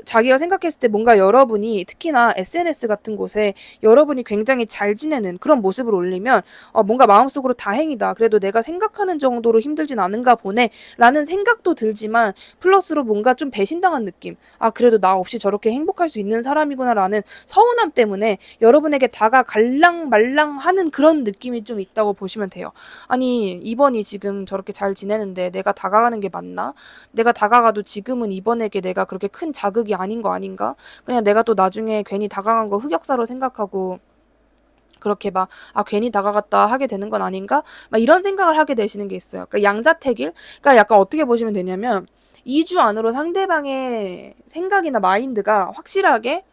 자기가 생각했을 때 뭔가 여러분이 특히나 SNS 같은 곳에 여러분이 굉장히 잘 지내는 그런 모습을 올리면 뭔가 마음속으로 다행이다. 그래도 내가 생각하는 정도로 힘들진 않은가 보네. 라는 생각도 들지만 플러스로 뭔가 좀 배신당한 느낌. 아, 그래도 나 없이 저렇게 행복할 수 있는 사람이구나 라는 서운함 때문에 여러분에게 다가갈랑 말랑 하는 하는 그런 느낌이 좀 있다고 보시면 돼요. 아니, 이번이 지금 저렇게 잘 지내는데 내가 다가가는 게 맞나? 내가 다가가도 지금은 이번에게 내가 그렇게 큰 자극이 아닌 거 아닌가? 그냥 내가 또 나중에 괜히 다가간 거 흑역사로 생각하고 그렇게 막, 아, 괜히 다가갔다 하게 되는 건 아닌가? 막 이런 생각을 하게 되시는 게 있어요. 그러니까 양자택일? 그러니까 약간 어떻게 보시면 되냐면, 2주 안으로 상대방의 생각이나 마인드가 확실하게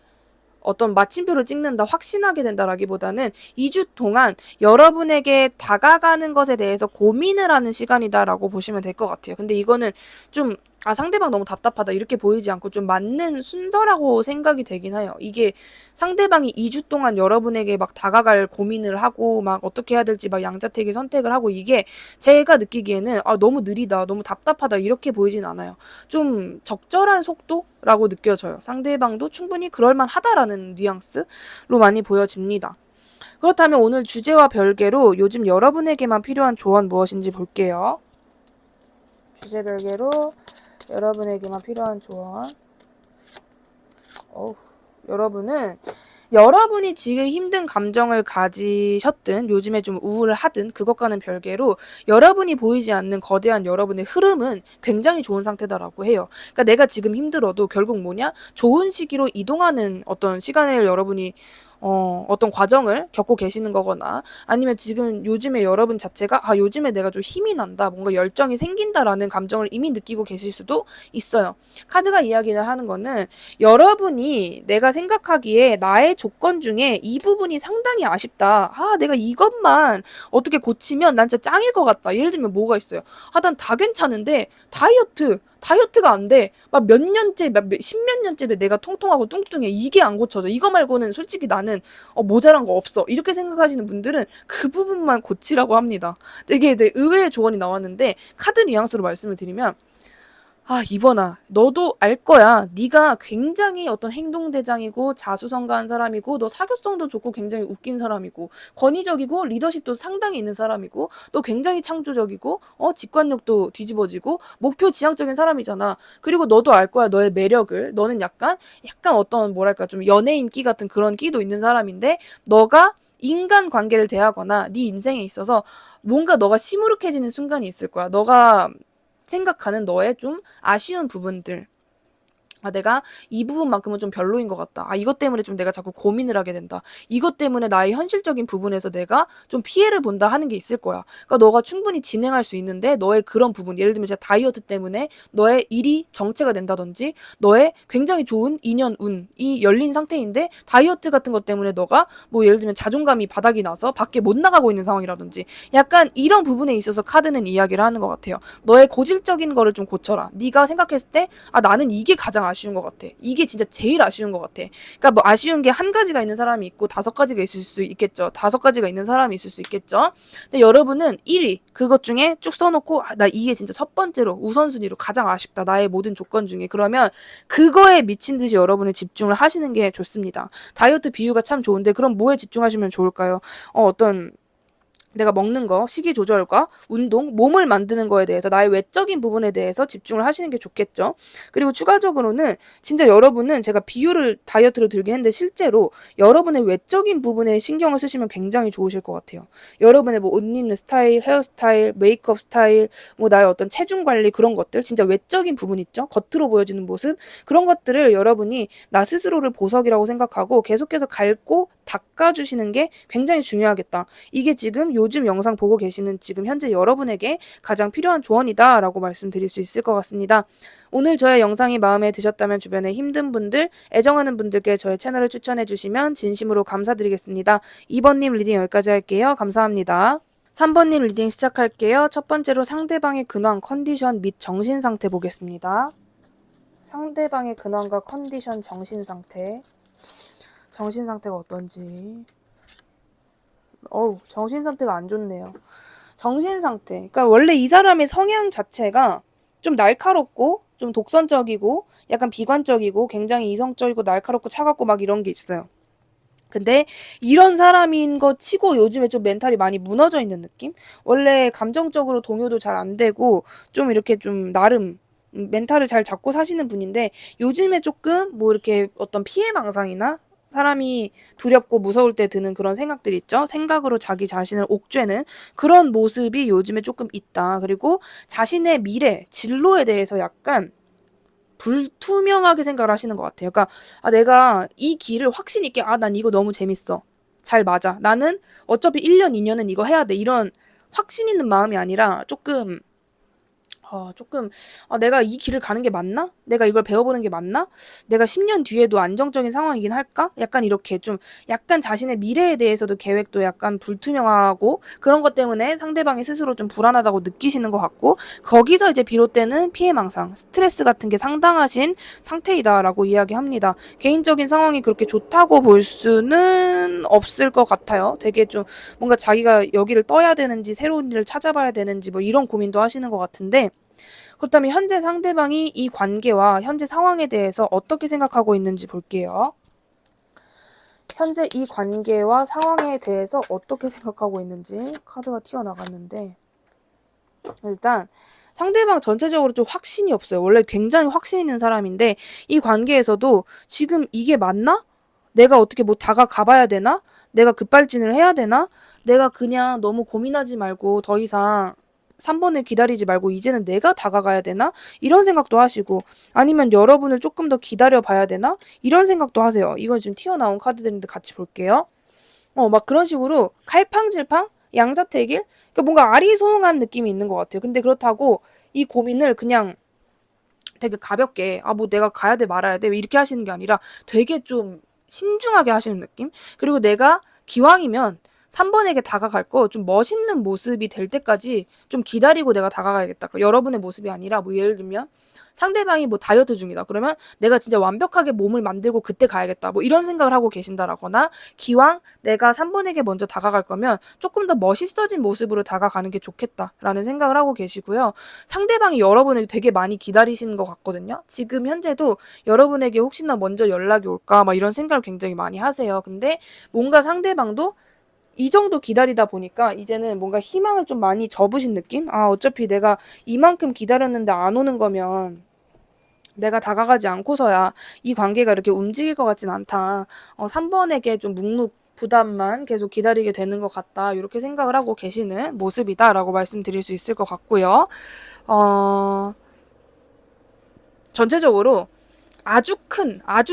어떤 마침표를 찍는다, 확신하게 된다라기보다는 2주 동안 여러분에게 다가가는 것에 대해서 고민을 하는 시간이다라고 보시면 될 것 같아요. 근데 이거는 좀, 아, 상대방 너무 답답하다, 이렇게 보이지 않고 좀 맞는 순서라고 생각이 되긴 해요. 이게 상대방이 2주 동안 여러분에게 막 다가갈 고민을 하고, 막 어떻게 해야 될지 막 양자택일 선택을 하고, 이게 제가 느끼기에는, 아, 너무 느리다, 너무 답답하다, 이렇게 보이진 않아요. 좀 적절한 속도라고 느껴져요. 상대방도 충분히 그럴만하다라는 뉘앙스로 많이 보여집니다. 그렇다면 오늘 주제와 별개로 요즘 여러분에게만 필요한 조언 무엇인지 볼게요. 주제 별개로 여러분에게만 필요한 조언. 여러분은 여러분이 지금 힘든 감정을 가지셨든 요즘에 좀 우울을 하든 그것과는 별개로 여러분이 보이지 않는 거대한 여러분의 흐름은 굉장히 좋은 상태다라고 해요. 그러니까 내가 지금 힘들어도 결국 뭐냐? 좋은 시기로 이동하는 어떤 시간을 여러분이 어떤 과정을 겪고 계시는 거거나 아니면 지금 요즘에 여러분 자체가 아, 요즘에 내가 좀 힘이 난다, 뭔가 열정이 생긴다라는 감정을 이미 느끼고 계실 수도 있어요. 카드가 이야기를 하는 거는 여러분이 내가 생각하기에 나의 조건 중에 이 부분이 상당히 아쉽다. 아, 내가 이것만 어떻게 고치면 난 진짜 짱일 것 같다. 예를 들면 뭐가 있어요? 아, 난 다 괜찮은데 다이어트가 안 돼. 막 몇 년째, 십몇 년째 내가 통통하고 뚱뚱해. 이게 안 고쳐져. 이거 말고는 솔직히 나는 모자란 거 없어. 이렇게 생각하시는 분들은 그 부분만 고치라고 합니다. 되게 의외의 조언이 나왔는데 카드 뉘앙스로 말씀을 드리면 아, 이번아, 너도 알 거야. 네가 굉장히 어떤 행동대장이고 자수성가한 사람이고 너 사교성도 좋고 굉장히 웃긴 사람이고 권위적이고 리더십도 상당히 있는 사람이고 너 굉장히 창조적이고 직관력도 뒤집어지고 목표 지향적인 사람이잖아. 그리고 너도 알 거야. 너의 매력을. 너는 약간 어떤 뭐랄까 좀 연예인 끼 같은 그런 끼도 있는 사람인데 너가 인간 관계를 대하거나 네 인생에 있어서 뭔가 너가 시무룩해지는 순간이 있을 거야. 너가 생각하는 너의 좀 아쉬운 부분들. 아, 내가 이 부분만큼은 좀 별로인 것 같다. 아, 이것 때문에 좀 내가 자꾸 고민을 하게 된다. 이것 때문에 나의 현실적인 부분에서 내가 좀 피해를 본다 하는 게 있을 거야. 그러니까 너가 충분히 진행할 수 있는데 너의 그런 부분, 예를 들면 진짜 다이어트 때문에 너의 일이 정체가 된다든지 너의 굉장히 좋은 인연 운이 열린 상태인데 다이어트 같은 것 때문에 너가 뭐 예를 들면 자존감이 바닥이 나서 밖에 못 나가고 있는 상황이라든지 약간 이런 부분에 있어서 카드는 이야기를 하는 것 같아요. 너의 고질적인 거를 좀 고쳐라. 네가 생각했을 때 아, 나는 이게 가장 아쉬운 것 같아. 이게 진짜 제일 아쉬운 것 같아. 그러니까 뭐 아쉬운 게 한 가지가 있는 사람이 있고 5가지가 있을 수 있겠죠. 5가지가 있는 사람이 있을 수 있겠죠. 근데 여러분은 1위 그것 중에 쭉 써놓고 아, 나 이게 진짜 첫 번째로 우선순위로 가장 아쉽다. 나의 모든 조건 중에. 그러면 그거에 미친 듯이 여러분은 집중을 하시는 게 좋습니다. 다이어트 비유가 참 좋은데 그럼 뭐에 집중하시면 좋을까요? 어떤 내가 먹는 거, 식이 조절과 운동, 몸을 만드는 거에 대해서 나의 외적인 부분에 대해서 집중을 하시는 게 좋겠죠. 그리고 추가적으로는 진짜 여러분은 제가 비유를 다이어트로 들긴 했는데 실제로 여러분의 외적인 부분에 신경을 쓰시면 굉장히 좋으실 것 같아요. 여러분의 뭐 옷 입는 스타일, 헤어스타일, 메이크업 스타일, 뭐 나의 어떤 체중 관리 그런 것들, 진짜 외적인 부분 있죠. 겉으로 보여지는 모습 그런 것들을 여러분이 나 스스로를 보석이라고 생각하고 계속해서 갈고 닦아주시는 게 굉장히 중요하겠다. 이게 지금 요즘 영상 보고 계시는 지금 현재 여러분에게 가장 필요한 조언이다라고 말씀드릴 수 있을 것 같습니다. 오늘 저의 영상이 마음에 드셨다면 주변에 힘든 분들, 애정하는 분들께 저의 채널을 추천해 주시면 진심으로 감사드리겠습니다. 2번님 리딩 여기까지 할게요. 감사합니다. 3번님 리딩 시작할게요. 첫 번째로 상대방의 근황, 컨디션 및 정신 상태 보겠습니다. 상대방의 근황과 컨디션, 정신 상태. 정신 상태가 어떤지. 정신 상태가 안 좋네요. 정신 상태. 그러니까 원래 이 사람의 성향 자체가 좀 날카롭고 좀 독선적이고 약간 비관적이고 굉장히 이성적이고 날카롭고 차갑고 막 이런 게 있어요. 근데 이런 사람인 거 치고 요즘에 좀 멘탈이 많이 무너져 있는 느낌? 원래 감정적으로 동요도 잘 안 되고 좀 이렇게 좀 나름 멘탈을 잘 잡고 사시는 분인데 요즘에 조금 뭐 이렇게 어떤 피해망상이나 사람이 두렵고 무서울 때 드는 그런 생각들 있죠. 생각으로 자기 자신을 옥죄는 그런 모습이 요즘에 조금 있다. 그리고 자신의 미래, 진로에 대해서 약간 불투명하게 생각을 하시는 것 같아요. 그러니까 내가 이 길을 확신 있게 난 이거 너무 재밌어. 잘 맞아. 나는 어차피 1년, 2년은 이거 해야 돼. 이런 확신 있는 마음이 아니라 조금, 내가 이 길을 가는 게 맞나? 내가 이걸 배워보는 게 맞나? 내가 10년 뒤에도 안정적인 상황이긴 할까? 약간 이렇게 좀, 약간 자신의 미래에 대해서도 계획도 약간 불투명하고, 그런 것 때문에 상대방이 스스로 좀 불안하다고 느끼시는 것 같고, 거기서 이제 비롯되는 피해망상, 스트레스 같은 게 상당하신 상태이다라고 이야기합니다. 개인적인 상황이 그렇게 좋다고 볼 수는 없을 것 같아요. 되게 좀, 뭔가 자기가 여기를 떠야 되는지, 새로운 일을 찾아봐야 되는지, 뭐 이런 고민도 하시는 것 같은데, 그렇다면 현재 상대방이 이 관계와 현재 상황에 대해서 어떻게 생각하고 있는지 볼게요. 현재 이 관계와 상황에 대해서 어떻게 생각하고 있는지 카드가 튀어나갔는데, 일단 상대방 전체적으로 좀 확신이 없어요. 원래 굉장히 확신 있는 사람인데 이 관계에서도 지금 이게 맞나? 내가 어떻게 뭐 다가가 봐야 되나? 내가 급발진을 해야 되나? 내가 그냥 너무 고민하지 말고 더 이상 3번을 기다리지 말고 이제는 내가 다가가야 되나? 이런 생각도 하시고, 아니면 여러분을 조금 더 기다려 봐야 되나? 이런 생각도 하세요. 이건 지금 튀어나온 카드들인데 같이 볼게요. 막 그런 식으로 갈팡질팡 양자택일, 그러니까 뭔가 아리송한 느낌이 있는 것 같아요. 근데 그렇다고 이 고민을 그냥 되게 가볍게 뭐 내가 가야 돼 말아야 돼 이렇게 하시는 게 아니라 되게 좀 신중하게 하시는 느낌. 그리고 내가 기왕이면 3번에게 다가갈 거 좀 멋있는 모습이 될 때까지 좀 기다리고 내가 다가가야겠다. 그러니까 여러분의 모습이 아니라 뭐 예를 들면 상대방이 뭐 다이어트 중이다. 그러면 내가 진짜 완벽하게 몸을 만들고 그때 가야겠다. 뭐 이런 생각을 하고 계신다라거나, 기왕 내가 3번에게 먼저 다가갈 거면 조금 더 멋있어진 모습으로 다가가는 게 좋겠다라는 생각을 하고 계시고요. 상대방이 여러분을 되게 많이 기다리시는 것 같거든요. 지금 현재도 여러분에게 혹시나 먼저 연락이 올까 막 이런 생각을 굉장히 많이 하세요. 근데 뭔가 상대방도 이 정도 기다리다 보니까 이제는 뭔가 희망을 좀 많이 접으신 느낌? 어차피 내가 이만큼 기다렸는데 안 오는 거면 내가 다가가지 않고서야 이 관계가 이렇게 움직일 것 같진 않다. 3번에게 좀 묵묵 부담만 계속 기다리게 되는 것 같다. 이렇게 생각을 하고 계시는 모습이다라고 말씀드릴 수 있을 것 같고요. 전체적으로 아주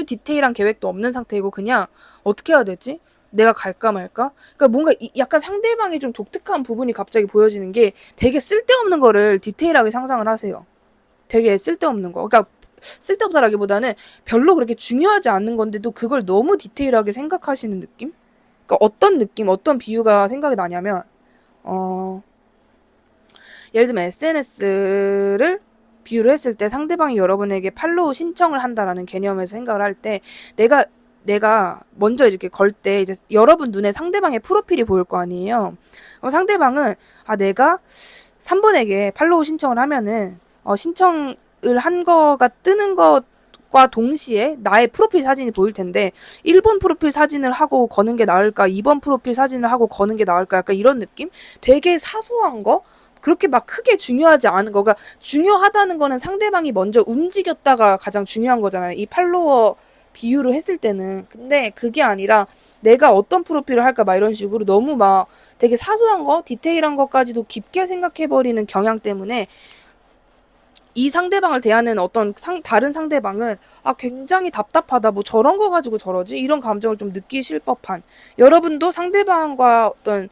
디테일한 계획도 없는 상태이고, 그냥 어떻게 해야 되지? 내가 갈까 말까? 그러니까 뭔가 약간 상대방이 좀 독특한 부분이 갑자기 보여지는 게, 되게 쓸데없는 거를 디테일하게 상상을 하세요. 되게 쓸데없는 거. 그러니까 쓸데없다라기보다는 별로 그렇게 중요하지 않는 건데도 그걸 너무 디테일하게 생각하시는 느낌? 그러니까 어떤 느낌, 어떤 비유가 생각이 나냐면, 예를 들면 SNS를 비유를 했을 때 상대방이 여러분에게 팔로우 신청을 한다라는 개념에서 생각을 할 때, 내가 먼저 이렇게 걸 때 이제 여러분 눈에 상대방의 프로필이 보일 거 아니에요. 그럼 상대방은 내가 3번에게 팔로우 신청을 하면은 신청을 한 거가 뜨는 것과 동시에 나의 프로필 사진이 보일 텐데, 1번 프로필 사진을 하고 거는 게 나을까, 2번 프로필 사진을 하고 거는 게 나을까, 약간 이런 느낌? 되게 사소한 거? 그렇게 막 크게 중요하지 않은 거가, 중요하다는 거는 상대방이 먼저 움직였다가 가장 중요한 거잖아요. 이 팔로워 비유를 했을 때는. 근데 그게 아니라 내가 어떤 프로필을 할까 막 이런 식으로 너무 막 되게 사소한 거, 디테일한 것까지도 깊게 생각해버리는 경향 때문에 이 상대방을 대하는 어떤 다른 상대방은 굉장히 답답하다, 뭐 저런 거 가지고 저러지, 이런 감정을 좀 느끼실 법한, 여러분도 상대방과 어떤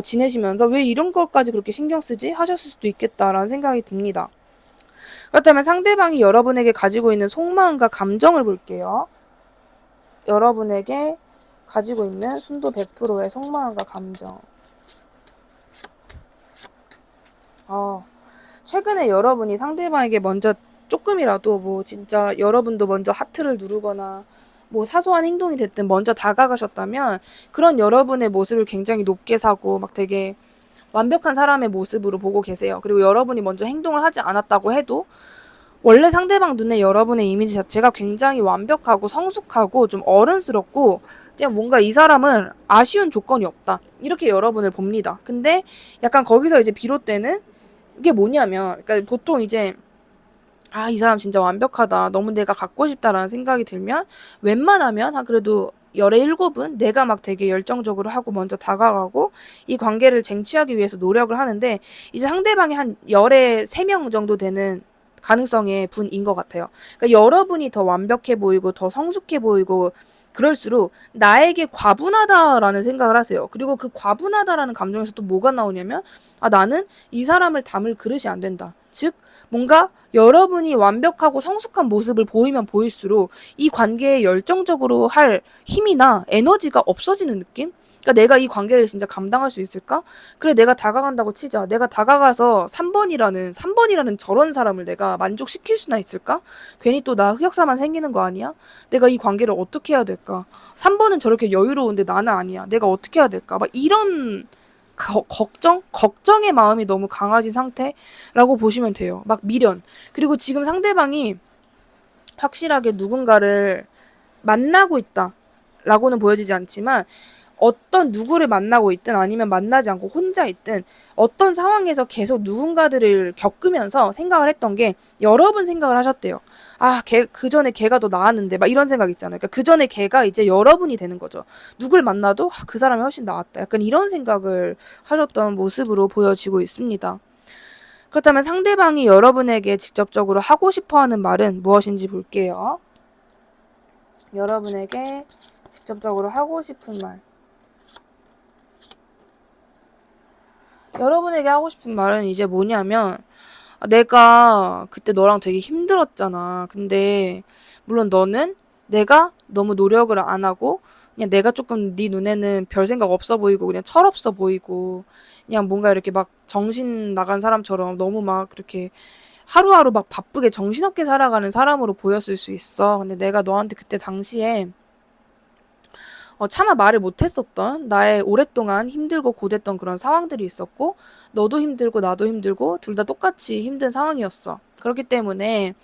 지내시면서 왜 이런 것까지 그렇게 신경 쓰지 하셨을 수도 있겠다라는 생각이 듭니다. 그렇다면 상대방이 여러분에게 가지고 있는 속마음과 감정을 볼게요. 여러분에게 가지고 있는 순도 100%의 속마음과 감정. 최근에 여러분이 상대방에게 먼저 조금이라도 뭐 진짜 여러분도 먼저 하트를 누르거나 뭐 사소한 행동이 됐든 먼저 다가가셨다면, 그런 여러분의 모습을 굉장히 높게 사고 막 되게 완벽한 사람의 모습으로 보고 계세요. 그리고 여러분이 먼저 행동을 하지 않았다고 해도 원래 상대방 눈에 여러분의 이미지 자체가 굉장히 완벽하고 성숙하고 좀 어른스럽고, 그냥 뭔가 이 사람은 아쉬운 조건이 없다, 이렇게 여러분을 봅니다. 근데 약간 거기서 이제 비롯되는 게 뭐냐면, 그러니까 보통 이제 이 사람 진짜 완벽하다, 너무 내가 갖고 싶다라는 생각이 들면 웬만하면 그래도 열의 7은 내가 막 되게 열정적으로 하고 먼저 다가가고 이 관계를 쟁취하기 위해서 노력을 하는데 이제 상대방이 한 열의 3명 정도 되는 가능성의 분인 것 같아요. 그러니까 여러분이 더 완벽해 보이고 더 성숙해 보이고 그럴수록 나에게 과분하다라는 생각을 하세요. 그리고 그 과분하다라는 감정에서 또 뭐가 나오냐면 아 나는 이 사람을 담을 그릇이 안 된다. 즉 뭔가 여러분이 완벽하고 성숙한 모습을 보이면 보일수록 이 관계에 열정적으로 할 힘이나 에너지가 없어지는 느낌? 그러니까 내가 이 관계를 진짜 감당할 수 있을까? 그래 내가 다가간다고 치자. 내가 다가가서 3번이라는 저런 사람을 내가 만족시킬 수나 있을까? 괜히 또 나 흑역사만 생기는 거 아니야? 내가 이 관계를 어떻게 해야 될까? 3번은 저렇게 여유로운데 나는 아니야. 내가 어떻게 해야 될까? 막 이런 걱정의 마음이 너무 강하신 상태라고 보시면 돼요. 막 미련. 그리고 지금 상대방이 확실하게 누군가를 만나고 있다라고는 보여지지 않지만 어떤 누구를 만나고 있든 아니면 만나지 않고 혼자 있든 어떤 상황에서 계속 누군가들을 겪으면서 생각을 했던 게 여러 번 생각을 하셨대요. 아, 그 전에 걔가 더 나았는데 막 이런 생각 있잖아요. 그러니까 그 전에 걔가 이제 여러분이 되는 거죠. 누굴 만나도 아, 그 사람이 훨씬 나았다. 약간 이런 생각을 하셨던 모습으로 보여지고 있습니다. 그렇다면 상대방이 여러분에게 직접적으로 하고 싶어 하는 말은 무엇인지 볼게요. 여러분에게 직접적으로 하고 싶은 말. 여러분에게 하고 싶은 말은 이제 뭐냐면 내가 그때 너랑 되게 힘들었잖아. 근데 물론 너는 내가 너무 노력을 안 하고 그냥 내가 조금 네 눈에는 별 생각 없어 보이고 그냥 철없어 보이고 그냥 뭔가 이렇게 막 정신 나간 사람처럼 너무 막 그렇게 하루하루 막 바쁘게 정신없게 살아가는 사람으로 보였을 수 있어. 근데 내가 너한테 그때 당시에 차마 말을 못했었던 나의 오랫동안 힘들고 고됐던 그런 상황들이 있었고 너도 힘들고 나도 힘들고 둘 다 똑같이 힘든 상황이었어. 그렇기 때문에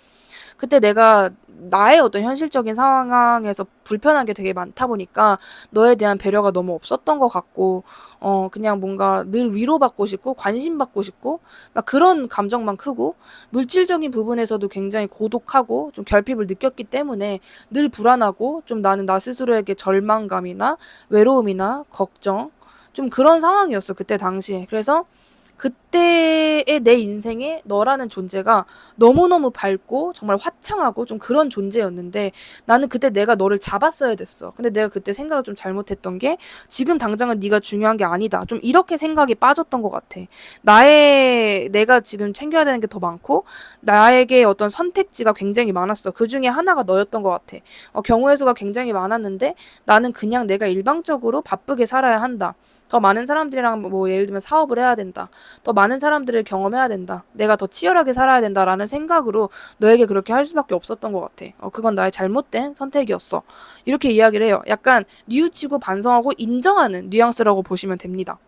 그때 내가 나의 어떤 현실적인 상황에서 불편한 게 되게 많다 보니까 너에 대한 배려가 너무 없었던 것 같고, 그냥 뭔가 늘 위로받고 싶고, 관심받고 싶고, 막 그런 감정만 크고, 물질적인 부분에서도 굉장히 고독하고, 좀 결핍을 느꼈기 때문에 늘 불안하고, 좀 나는 나 스스로에게 절망감이나 외로움이나 걱정, 좀 그런 상황이었어, 그때 당시에. 그래서 그때의 내 인생에 너라는 존재가 너무너무 밝고 정말 화창하고 좀 그런 존재였는데 나는 그때 내가 너를 잡았어야 됐어. 근데 내가 그때 생각을 좀 잘못했던 게 지금 당장은 네가 중요한 게 아니다. 좀 이렇게 생각이 빠졌던 것 같아. 내가 지금 챙겨야 되는 게 더 많고 나에게 어떤 선택지가 굉장히 많았어. 그 중에 하나가 너였던 것 같아. 경우의 수가 굉장히 많았는데 나는 그냥 내가 일방적으로 바쁘게 살아야 한다. 더 많은 사람들이랑 뭐 예를 들면 사업을 해야 된다. 더 많은 사람들을 경험해야 된다. 내가 더 치열하게 살아야 된다라는 생각으로 너에게 그렇게 할 수밖에 없었던 것 같아. 그건 나의 잘못된 선택이었어. 이렇게 이야기를 해요. 약간 뉘우치고 반성하고 인정하는 뉘앙스라고 보시면 됩니다.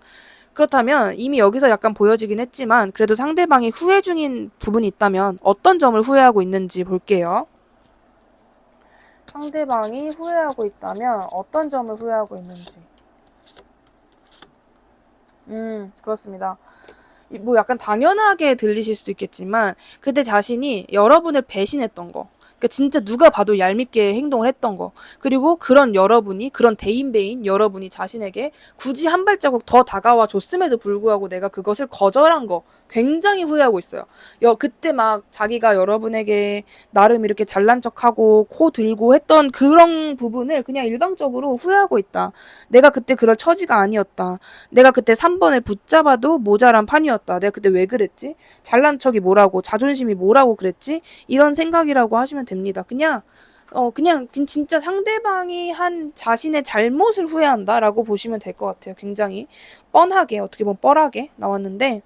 그렇다면 이미 여기서 약간 보여지긴 했지만 그래도 상대방이 후회 중인 부분이 있다면 어떤 점을 후회하고 있는지 볼게요. 상대방이 후회하고 있다면 어떤 점을 후회하고 있는지. 그렇습니다. 뭐 약간 당연하게 들리실 수도 있겠지만 그때 자신이 여러분을 배신했던 거. 그러니까 진짜 누가 봐도 얄밉게 행동을 했던 거. 그리고 그런 여러분이 그런 대인배인 여러분이 자신에게 굳이 한 발자국 더 다가와 줬음에도 불구하고 내가 그것을 거절한 거 굉장히 후회하고 있어요. 그때 막 자기가 여러분에게 나름 이렇게 잘난 척하고 코 들고 했던 그런 부분을 그냥 일방적으로 후회하고 있다. 내가 그때 그럴 처지가 아니었다. 내가 그때 3번을 붙잡아도 모자란 판이었다. 내가 그때 왜 그랬지? 잘난 척이 뭐라고, 자존심이 뭐라고 그랬지? 이런 생각이라고 하시면 됩니다. 그냥 진짜 상대방이 한 자신의 잘못을 후회한다라고 보시면 될 것 같아요. 굉장히 뻔하게, 어떻게 보면 뻔하게 나왔는데,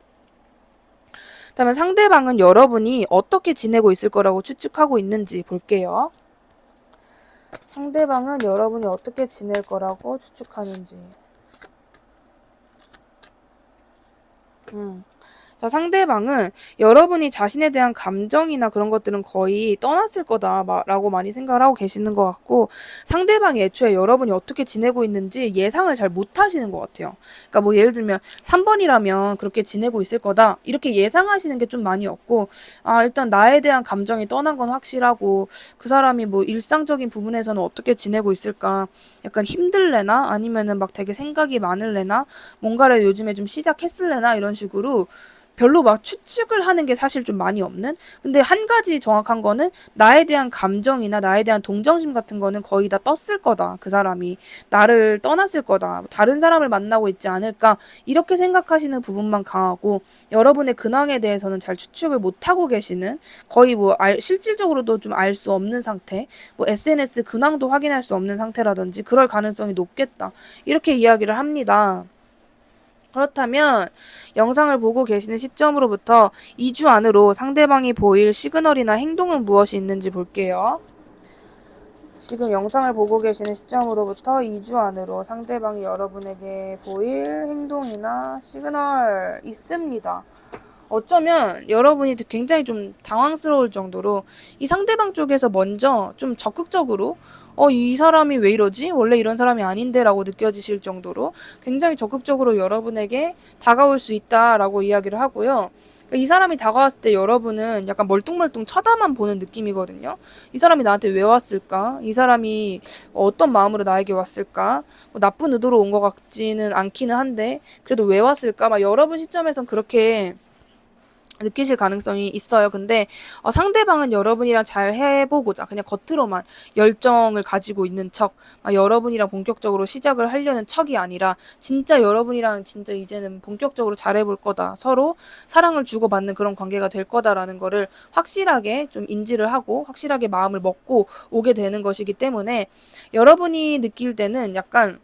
그다음에 상대방은 여러분이 어떻게 지내고 있을 거라고 추측하고 있는지 볼게요. 상대방은 여러분이 어떻게 지낼 거라고 추측하는지. 자, 상대방은 여러분이 자신에 대한 감정이나 그런 것들은 거의 떠났을 거다라고 많이 생각을 하고 계시는 것 같고, 상대방이 애초에 여러분이 어떻게 지내고 있는지 예상을 잘 못하시는 것 같아요. 그러니까 뭐 예를 들면 3번이라면 그렇게 지내고 있을 거다 이렇게 예상하시는 게 좀 많이 없고, 아 일단 나에 대한 감정이 떠난 건 확실하고, 그 사람이 뭐 일상적인 부분에서는 어떻게 지내고 있을까, 약간 힘들래나 아니면은 막 되게 생각이 많을래나, 뭔가를 요즘에 좀 시작했을래나 이런 식으로 별로 막 추측을 하는 게 사실 좀 많이 없는? 근데 한 가지 정확한 거는 나에 대한 감정이나 나에 대한 동정심 같은 거는 거의 다 떴을 거다. 그 사람이 나를 떠났을 거다. 다른 사람을 만나고 있지 않을까. 이렇게 생각하시는 부분만 강하고, 여러분의 근황에 대해서는 잘 추측을 못하고 계시는, 거의 뭐 실질적으로도 좀 알 수 없는 상태, 뭐 SNS 근황도 확인할 수 없는 상태라든지 그럴 가능성이 높겠다. 이렇게 이야기를 합니다. 그렇다면 영상을 보고 계시는 시점으로부터 2주 안으로 상대방이 보일 시그널이나 행동은 무엇이 있는지 볼게요. 지금 영상을 보고 계시는 시점으로부터 2주 안으로 상대방이 여러분에게 보일 행동이나 시그널 있습니다. 어쩌면 여러분이 굉장히 좀 당황스러울 정도로 이 상대방 쪽에서 먼저 좀 적극적으로 이 사람이 왜 이러지? 원래 이런 사람이 아닌데 라고 느껴지실 정도로 굉장히 적극적으로 여러분에게 다가올 수 있다라고 이야기를 하고요. 이 사람이 다가왔을 때 여러분은 약간 멀뚱멀뚱 쳐다만 보는 느낌이거든요. 이 사람이 나한테 왜 왔을까? 이 사람이 어떤 마음으로 나에게 왔을까? 뭐 나쁜 의도로 온 것 같지는 않기는 한데 그래도 왜 왔을까? 막 여러분 시점에선 그렇게 느끼실 가능성이 있어요. 근데 상대방은 여러분이랑 잘 해보고자 그냥 겉으로만 열정을 가지고 있는 척, 여러분이랑 본격적으로 시작을 하려는 척이 아니라 진짜 여러분이랑 진짜 이제는 본격적으로 잘해볼 거다, 서로 사랑을 주고받는 그런 관계가 될 거다라는 거를 확실하게 좀 인지를 하고 확실하게 마음을 먹고 오게 되는 것이기 때문에, 여러분이 느낄 때는 약간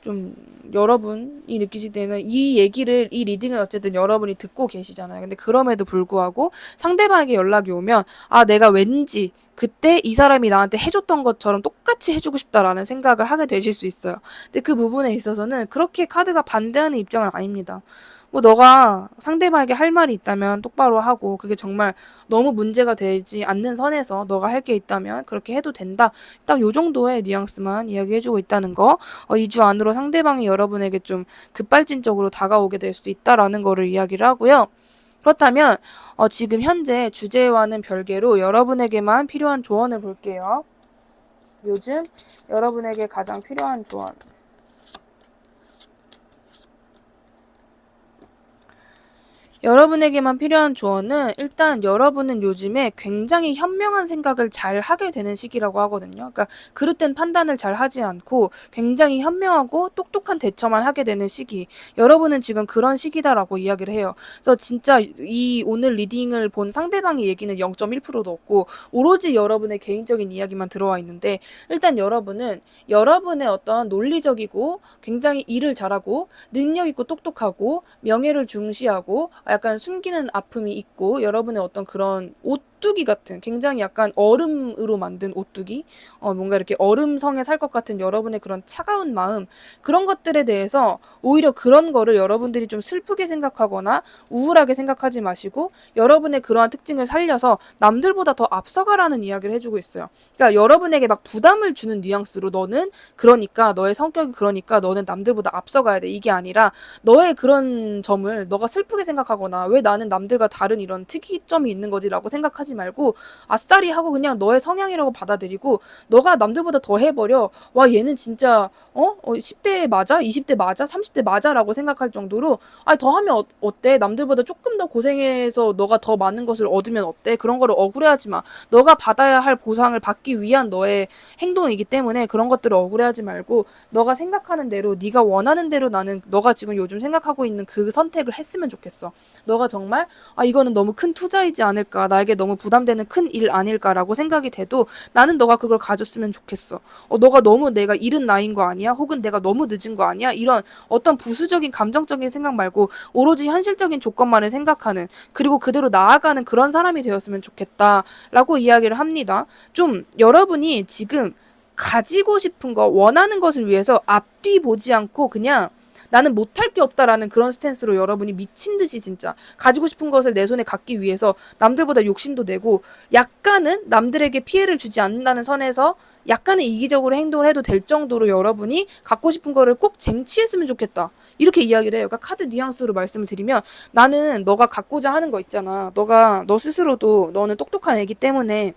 좀 여러분이 느끼실 때는 이 리딩을 어쨌든 여러분이 듣고 계시잖아요. 근데 그럼에도 불구하고 상대방에게 연락이 오면, 아, 내가 왠지 그때 이 사람이 나한테 해줬던 것처럼 똑같이 해주고 싶다라는 생각을 하게 되실 수 있어요. 근데 그 부분에 있어서는 그렇게 카드가 반대하는 입장은 아닙니다. 뭐 너가 상대방에게 할 말이 있다면 똑바로 하고, 그게 정말 너무 문제가 되지 않는 선에서 너가 할 게 있다면 그렇게 해도 된다. 딱 요 정도의 뉘앙스만 이야기해주고 있다는 거. 2주 안으로 상대방이 여러분에게 좀 급발진적으로 다가오게 될 수 있다라는 거를 이야기를 하고요. 그렇다면 지금 현재 주제와는 별개로 여러분에게만 필요한 조언을 볼게요. 요즘 여러분에게 가장 필요한 조언. 여러분에게만 필요한 조언은, 일단 여러분은 요즘에 굉장히 현명한 생각을 잘 하게 되는 시기라고 하거든요. 그러니까 그릇된 판단을 잘 하지 않고 굉장히 현명하고 똑똑한 대처만 하게 되는 시기. 여러분은 지금 그런 시기다라고 이야기를 해요. 그래서 진짜 이 오늘 리딩을 본 상대방의 얘기는 0.1%도 없고 오로지 여러분의 개인적인 이야기만 들어와 있는데, 일단 여러분은 여러분의 어떤 논리적이고 굉장히 일을 잘하고 능력 있고 똑똑하고 명예를 중시하고 약간 숨기는 아픔이 있고, 여러분의 어떤 그런 오뚜기 같은, 굉장히 약간 얼음으로 만든 오뚜기, 뭔가 이렇게 얼음성에 살 것 같은 여러분의 그런 차가운 마음, 그런 것들에 대해서 오히려 그런 거를 여러분들이 좀 슬프게 생각하거나 우울하게 생각하지 마시고 여러분의 그러한 특징을 살려서 남들보다 더 앞서가라는 이야기를 해주고 있어요. 그러니까 여러분에게 막 부담을 주는 뉘앙스로, 너는 그러니까, 너의 성격이 그러니까 너는 남들보다 앞서가야 돼, 이게 아니라 너의 그런 점을 너가 슬프게 생각하거나 왜 나는 남들과 다른 이런 특이점이 있는 거지라고 생각하지 말고 아싸리 하고 그냥 너의 성향이라고 받아들이고, 너가 남들보다 더 해버려. 와, 얘는 진짜 10대 맞아? 20대 맞아? 30대 맞아? 라고 생각할 정도로, 아니 더 하면 어때? 남들보다 조금 더 고생해서 너가 더 많은 것을 얻으면 어때? 그런 거를 억울해하지 마. 너가 받아야 할 보상을 받기 위한 너의 행동이기 때문에 그런 것들을 억울해하지 말고, 너가 생각하는 대로, 네가 원하는 대로, 나는 너가 지금 요즘 생각하고 있는 그 선택을 했으면 좋겠어. 너가 정말 이거는 너무 큰 투자이지 않을까, 나에게 너무 부담되는 큰 일 아닐까라고 생각이 돼도 나는 너가 그걸 가졌으면 좋겠어. 너가 너무 내가 이른 나이인 거 아니야? 혹은 내가 너무 늦은 거 아니야? 이런 어떤 부수적인 감정적인 생각 말고 오로지 현실적인 조건만을 생각하는, 그리고 그대로 나아가는 그런 사람이 되었으면 좋겠다라고 이야기를 합니다. 좀 여러분이 지금 가지고 싶은 거, 원하는 것을 위해서 앞뒤 보지 않고 그냥 나는 못할 게 없다라는 그런 스탠스로 여러분이 미친 듯이 진짜 가지고 싶은 것을 내 손에 갖기 위해서 남들보다 욕심도 내고 약간은 남들에게 피해를 주지 않는다는 선에서 약간은 이기적으로 행동을 해도 될 정도로 여러분이 갖고 싶은 거를 꼭 쟁취했으면 좋겠다. 이렇게 이야기를 해요. 그러니까 카드 뉘앙스로 말씀을 드리면 나는 너가 갖고자 하는 거 있잖아. 너 스스로도 너는 똑똑한 애기 때문에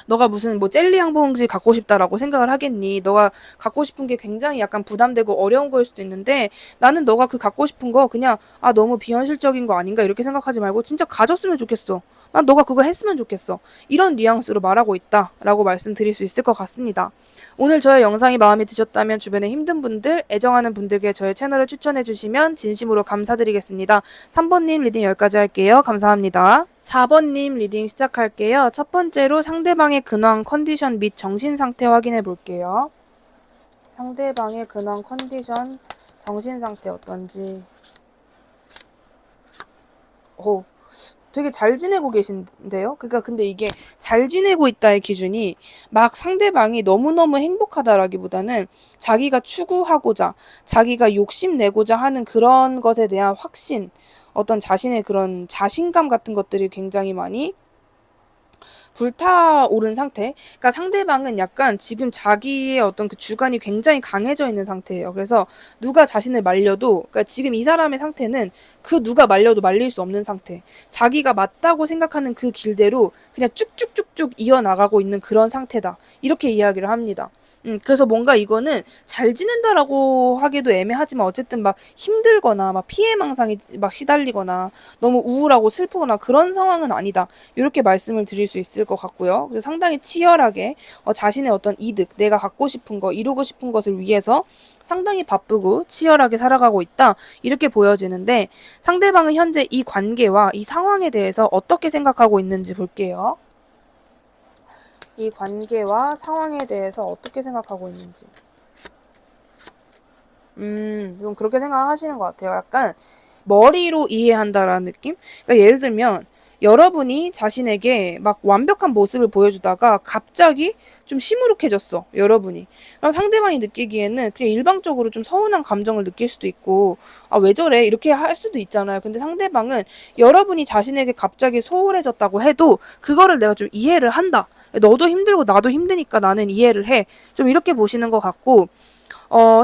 너가 무슨 뭐 젤리 한 봉지 갖고 싶다라고 생각을 하겠니? 너가 갖고 싶은 게 굉장히 약간 부담되고 어려운 거일 수도 있는데 나는 너가 그 갖고 싶은 거 그냥 너무 비현실적인 거 아닌가 이렇게 생각하지 말고 진짜 가졌으면 좋겠어. 난 너가 그거 했으면 좋겠어. 이런 뉘앙스로 말하고 있다라고 말씀드릴 수 있을 것 같습니다. 오늘 저의 영상이 마음에 드셨다면 주변에 힘든 분들, 애정하는 분들께 저의 채널을 추천해 주시면 진심으로 감사드리겠습니다. 3번님 리딩 여기까지 할게요. 감사합니다. 4번님 리딩 시작할게요. 첫 번째로 상대방의 근황, 컨디션 및 정신 상태 확인해 볼게요. 상대방의 근황, 컨디션, 정신 상태 어떤지. 되게 잘 지내고 계신데요? 그러니까 근데 이게 잘 지내고 있다의 기준이 막 상대방이 너무너무 행복하다라기보다는 자기가 추구하고자, 자기가 욕심내고자 하는 그런 것에 대한 확신, 어떤 자신의 그런 자신감 같은 것들이 굉장히 많이 불타오른 상태. 그러니까 상대방은 약간 지금 자기의 어떤 그 주관이 굉장히 강해져 있는 상태예요. 그래서 누가 자신을 말려도, 그러니까 지금 이 사람의 상태는 그 누가 말려도 말릴 수 없는 상태. 자기가 맞다고 생각하는 그 길대로 그냥 쭉쭉쭉쭉 이어나가고 있는 그런 상태다. 이렇게 이야기를 합니다. 그래서 뭔가 이거는 잘 지낸다라고 하기도 애매하지만 어쨌든 막 힘들거나 막 피해망상이 막 시달리거나 너무 우울하고 슬프거나 그런 상황은 아니다. 이렇게 말씀을 드릴 수 있을 것 같고요. 그래서 상당히 치열하게 자신의 어떤 이득, 내가 갖고 싶은 거, 이루고 싶은 것을 위해서 상당히 바쁘고 치열하게 살아가고 있다. 이렇게 보여지는데 상대방은 현재 이 관계와 이 상황에 대해서 어떻게 생각하고 있는지 볼게요. 이 관계와 상황에 대해서 어떻게 생각하고 있는지. 좀 그렇게 생각하시는 것 같아요. 약간 머리로 이해한다라는 느낌? 그러니까 예를 들면 여러분이 자신에게 막 완벽한 모습을 보여주다가 갑자기 좀 시무룩해졌어. 여러분이. 그럼 상대방이 느끼기에는 그냥 일방적으로 좀 서운한 감정을 느낄 수도 있고 왜 저래? 이렇게 할 수도 있잖아요. 근데 상대방은 여러분이 자신에게 갑자기 소홀해졌다고 해도 그거를 내가 좀 이해를 한다. 너도 힘들고 나도 힘드니까 나는 이해를 해. 좀 이렇게 보시는 것 같고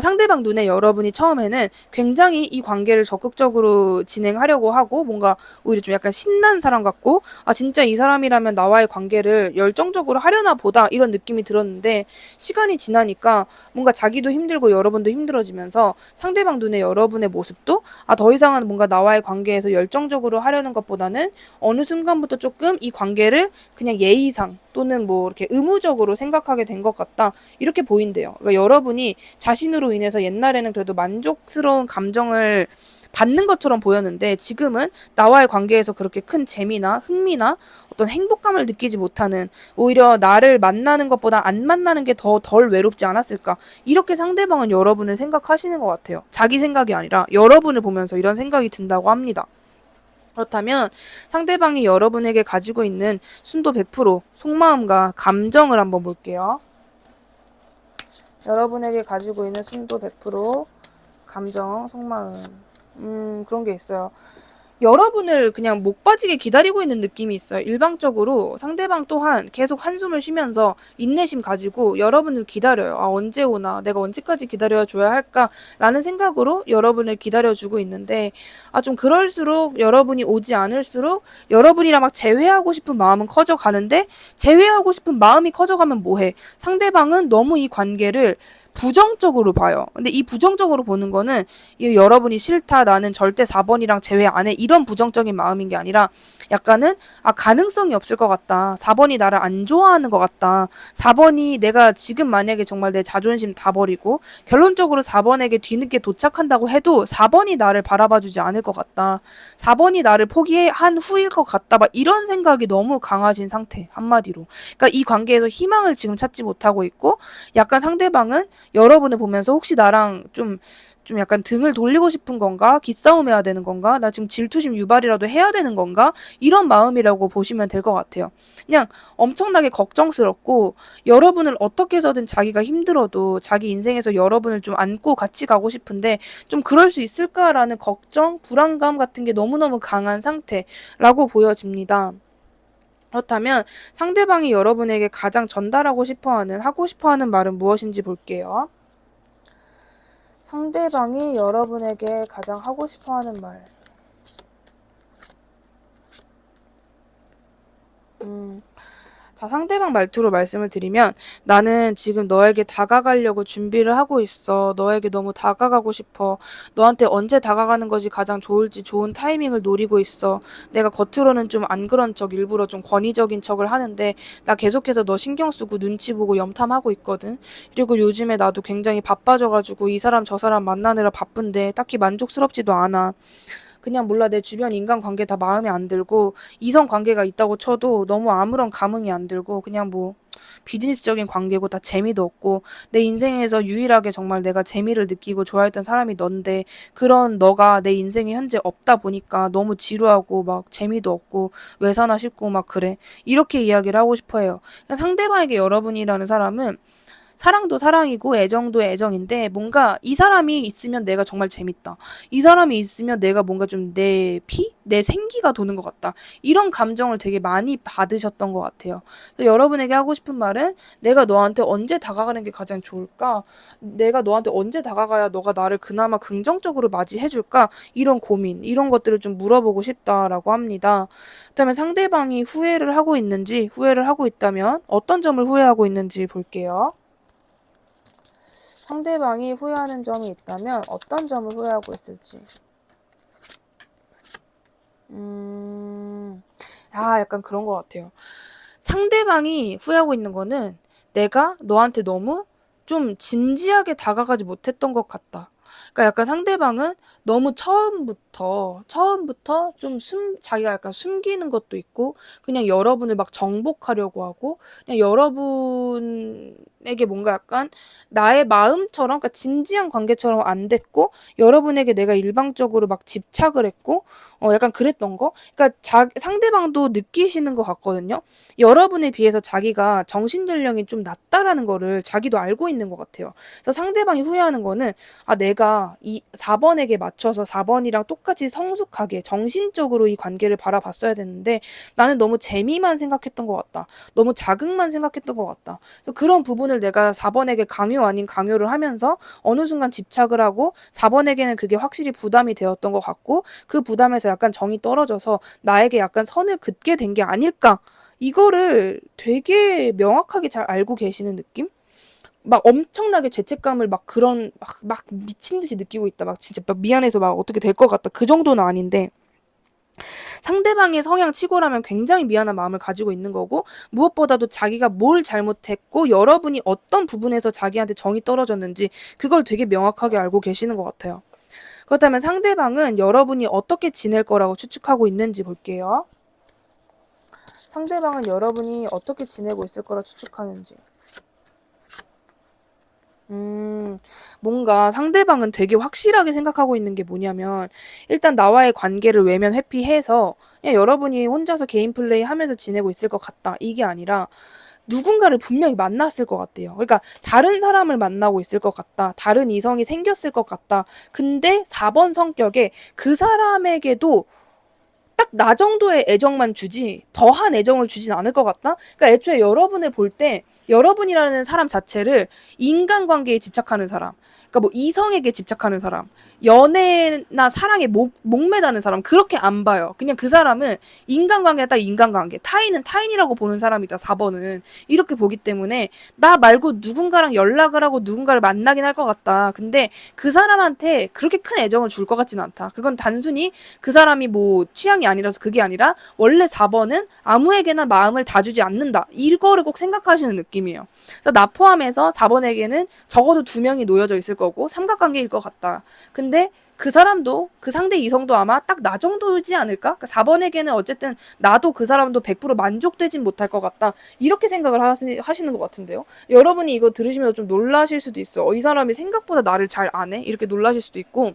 상대방 눈에 여러분이 처음에는 굉장히 이 관계를 적극적으로 진행하려고 하고 뭔가 오히려 좀 약간 신난 사람 같고 진짜 이 사람이라면 나와의 관계를 열정적으로 하려나 보다 이런 느낌이 들었는데 시간이 지나니까 뭔가 자기도 힘들고 여러분도 힘들어지면서 상대방 눈에 여러분의 모습도 더 이상은 뭔가 나와의 관계에서 열정적으로 하려는 것보다는 어느 순간부터 조금 이 관계를 그냥 예의상 또는 뭐 이렇게 의무적으로 생각하게 된 것 같다. 이렇게 보인대요. 그러니까 여러분이 자신으로 인해서 옛날에는 그래도 만족스러운 감정을 받는 것처럼 보였는데 지금은 나와의 관계에서 그렇게 큰 재미나 흥미나 어떤 행복감을 느끼지 못하는 오히려 나를 만나는 것보다 안 만나는 게 더 덜 외롭지 않았을까 이렇게 상대방은 여러분을 생각하시는 것 같아요. 자기 생각이 아니라 여러분을 보면서 이런 생각이 든다고 합니다. 그렇다면 상대방이 여러분에게 가지고 있는 순도 100% 속마음과 감정을 한번 볼게요. 여러분에게 가지고 있는 순도 100% 감정, 속마음. 그런 게 있어요. 여러분을 그냥 목 빠지게 기다리고 있는 느낌이 있어요. 일방적으로 상대방 또한 계속 한숨을 쉬면서 인내심 가지고 여러분을 기다려요. 언제 오나? 내가 언제까지 기다려줘야 할까라는 생각으로 여러분을 기다려주고 있는데 좀 그럴수록 여러분이 오지 않을수록 여러분이랑 막 재회하고 싶은 마음은 커져가는데 재회하고 싶은 마음이 커져가면 뭐해? 상대방은 너무 이 관계를 부정적으로 봐요. 근데 이 부정적으로 보는 거는 여러분이 싫다, 나는 절대 4번이랑 재회 안 해, 이런 부정적인 마음인 게 아니라 약간은 가능성이 없을 것 같다. 4번이 나를 안 좋아하는 것 같다. 4번이 내가 지금 만약에 정말 내 자존심 다 버리고 결론적으로 4번에게 뒤늦게 도착한다고 해도 4번이 나를 바라봐주지 않을 것 같다. 4번이 나를 포기한 후일 것 같다. 막 이런 생각이 너무 강하신 상태, 한마디로. 그러니까 이 관계에서 희망을 지금 찾지 못하고 있고 약간 상대방은 여러분을 보면서 혹시 나랑 좀 약간 등을 돌리고 싶은 건가? 기싸움해야 되는 건가? 나 지금 질투심 유발이라도 해야 되는 건가? 이런 마음이라고 보시면 될 것 같아요. 그냥 엄청나게 걱정스럽고 여러분을 어떻게 해서든 자기가 힘들어도 자기 인생에서 여러분을 좀 안고 같이 가고 싶은데 좀 그럴 수 있을까라는 걱정, 불안감 같은 게 너무너무 강한 상태라고 보여집니다. 그렇다면 상대방이 여러분에게 가장 전달하고 싶어하는, 하고 싶어하는 말은 무엇인지 볼게요. 상대방이 여러분에게 가장 하고 싶어하는 말. 자, 상대방 말투로 말씀을 드리면 나는 지금 너에게 다가가려고 준비를 하고 있어. 너에게 너무 다가가고 싶어. 너한테 언제 다가가는 것이 가장 좋을지 좋은 타이밍을 노리고 있어. 내가 겉으로는 좀 안 그런 척 일부러 좀 권위적인 척을 하는데 나 계속해서 너 신경 쓰고 눈치 보고 염탐하고 있거든. 그리고 요즘에 나도 굉장히 바빠져가지고 이 사람 저 사람 만나느라 바쁜데 딱히 만족스럽지도 않아. 그냥 몰라 내 주변 인간관계 다 마음에 안 들고 이성관계가 있다고 쳐도 너무 아무런 감흥이 안 들고 그냥 뭐 비즈니스적인 관계고 다 재미도 없고 내 인생에서 유일하게 정말 내가 재미를 느끼고 좋아했던 사람이 넌데 그런 너가 내 인생에 현재 없다 보니까 너무 지루하고 막 재미도 없고 왜 사나 싶고 막 그래. 이렇게 이야기를 하고 싶어 해요. 상대방에게 여러분이라는 사람은 사랑도 사랑이고 애정도 애정인데 뭔가 이 사람이 있으면 내가 정말 재밌다. 이 사람이 있으면 내가 뭔가 좀 내 피? 내 생기가 도는 것 같다. 이런 감정을 되게 많이 받으셨던 것 같아요. 그래서 여러분에게 하고 싶은 말은 내가 너한테 언제 다가가는 게 가장 좋을까? 내가 너한테 언제 다가가야 너가 나를 그나마 긍정적으로 맞이해 줄까? 이런 고민, 이런 것들을 좀 물어보고 싶다라고 합니다. 그다음에 상대방이 후회를 하고 있는지, 후회를 하고 있다면 어떤 점을 후회하고 있는지 볼게요. 상대방이 후회하는 점이 있다면 어떤 점을 후회하고 있을지. 약간 그런 것 같아요. 상대방이 후회하고 있는 거는 내가 너한테 너무 좀 진지하게 다가가지 못했던 것 같다. 그러니까 약간 상대방은 너무 처음부터 좀 자기가 약간 숨기는 것도 있고, 그냥 여러분을 막 정복하려고 하고, 그냥 여러분에게 뭔가 약간 나의 마음처럼, 그러니까 진지한 관계처럼 안 됐고, 여러분에게 내가 일방적으로 막 집착을 했고, 약간 그랬던 거? 그러니까 상대방도 느끼시는 것 같거든요. 여러분에 비해서 자기가 정신 연령이 좀 낮다라는 거를 자기도 알고 있는 것 같아요. 그래서 상대방이 후회하는 거는 내가 이 4번에게 맞춰서 4번이랑 똑같이 성숙하게 정신적으로 이 관계를 바라봤어야 됐는데 나는 너무 재미만 생각했던 것 같다. 너무 자극만 생각했던 것 같다. 그래서 그런 부분을 내가 4번에게 강요 아닌 강요를 하면서 어느 순간 집착을 하고 4번에게는 그게 확실히 부담이 되었던 것 같고 그 부담에서 약간 정이 떨어져서 나에게 약간 선을 긋게 된 게 아닐까. 이거를 되게 명확하게 잘 알고 계시는 느낌? 막 엄청나게 죄책감을 막 그런 막 미친 듯이 느끼고 있다. 막 진짜 막 미안해서 막 어떻게 될 것 같다. 그 정도는 아닌데 상대방의 성향 치고라면 굉장히 미안한 마음을 가지고 있는 거고 무엇보다도 자기가 뭘 잘못했고 여러분이 어떤 부분에서 자기한테 정이 떨어졌는지 그걸 되게 명확하게 알고 계시는 것 같아요. 그렇다면 상대방은 여러분이 어떻게 지낼 거라고 추측하고 있는지 볼게요. 상대방은 여러분이 어떻게 지내고 있을 거라 추측하는지. 뭔가 상대방은 되게 확실하게 생각하고 있는 게 뭐냐면 일단 나와의 관계를 외면 회피해서 그냥 여러분이 혼자서 개인 플레이 하면서 지내고 있을 것 같다. 이게 아니라 누군가를 분명히 만났을 것 같아요. 그러니까 다른 사람을 만나고 있을 것 같다. 다른 이성이 생겼을 것 같다. 근데 4번 성격에 그 사람에게도 딱 나 정도의 애정만 주지 더한 애정을 주진 않을 것 같다? 그러니까 애초에 여러분을 볼 때 여러분이라는 사람 자체를 인간관계에 집착하는 사람, 그러니까 뭐 이성에게 집착하는 사람, 연애나 사랑에 목매다는 사람 그렇게 안 봐요. 그냥 그 사람은 인간관계가 딱 인간관계, 타인은 타인이라고 보는 사람이다. 4번은 이렇게 보기 때문에 나 말고 누군가랑 연락을 하고 누군가를 만나긴 할 것 같다. 근데 그 사람한테 그렇게 큰 애정을 줄 것 같지는 않다. 그건 단순히 그 사람이 뭐 취향이 아니라서 그게 아니라 원래 4번은 아무에게나 마음을 다 주지 않는다. 이거를 꼭 생각하시는 느낌이에요. 그래서 나 포함해서 4번에게는 적어도 2명이 놓여져 있을 거고 삼각관계일 것 같다. 근데 그 사람도 그 상대 이성도 아마 딱 나 정도지 않을까? 그러니까 4번에게는 어쨌든 나도 그 사람도 100% 만족되진 못할 것 같다. 이렇게 생각을 하시는 것 같은데요. 여러분이 이거 들으시면서 좀 놀라실 수도 있어. 이 사람이 생각보다 나를 잘 아네? 이렇게 놀라실 수도 있고,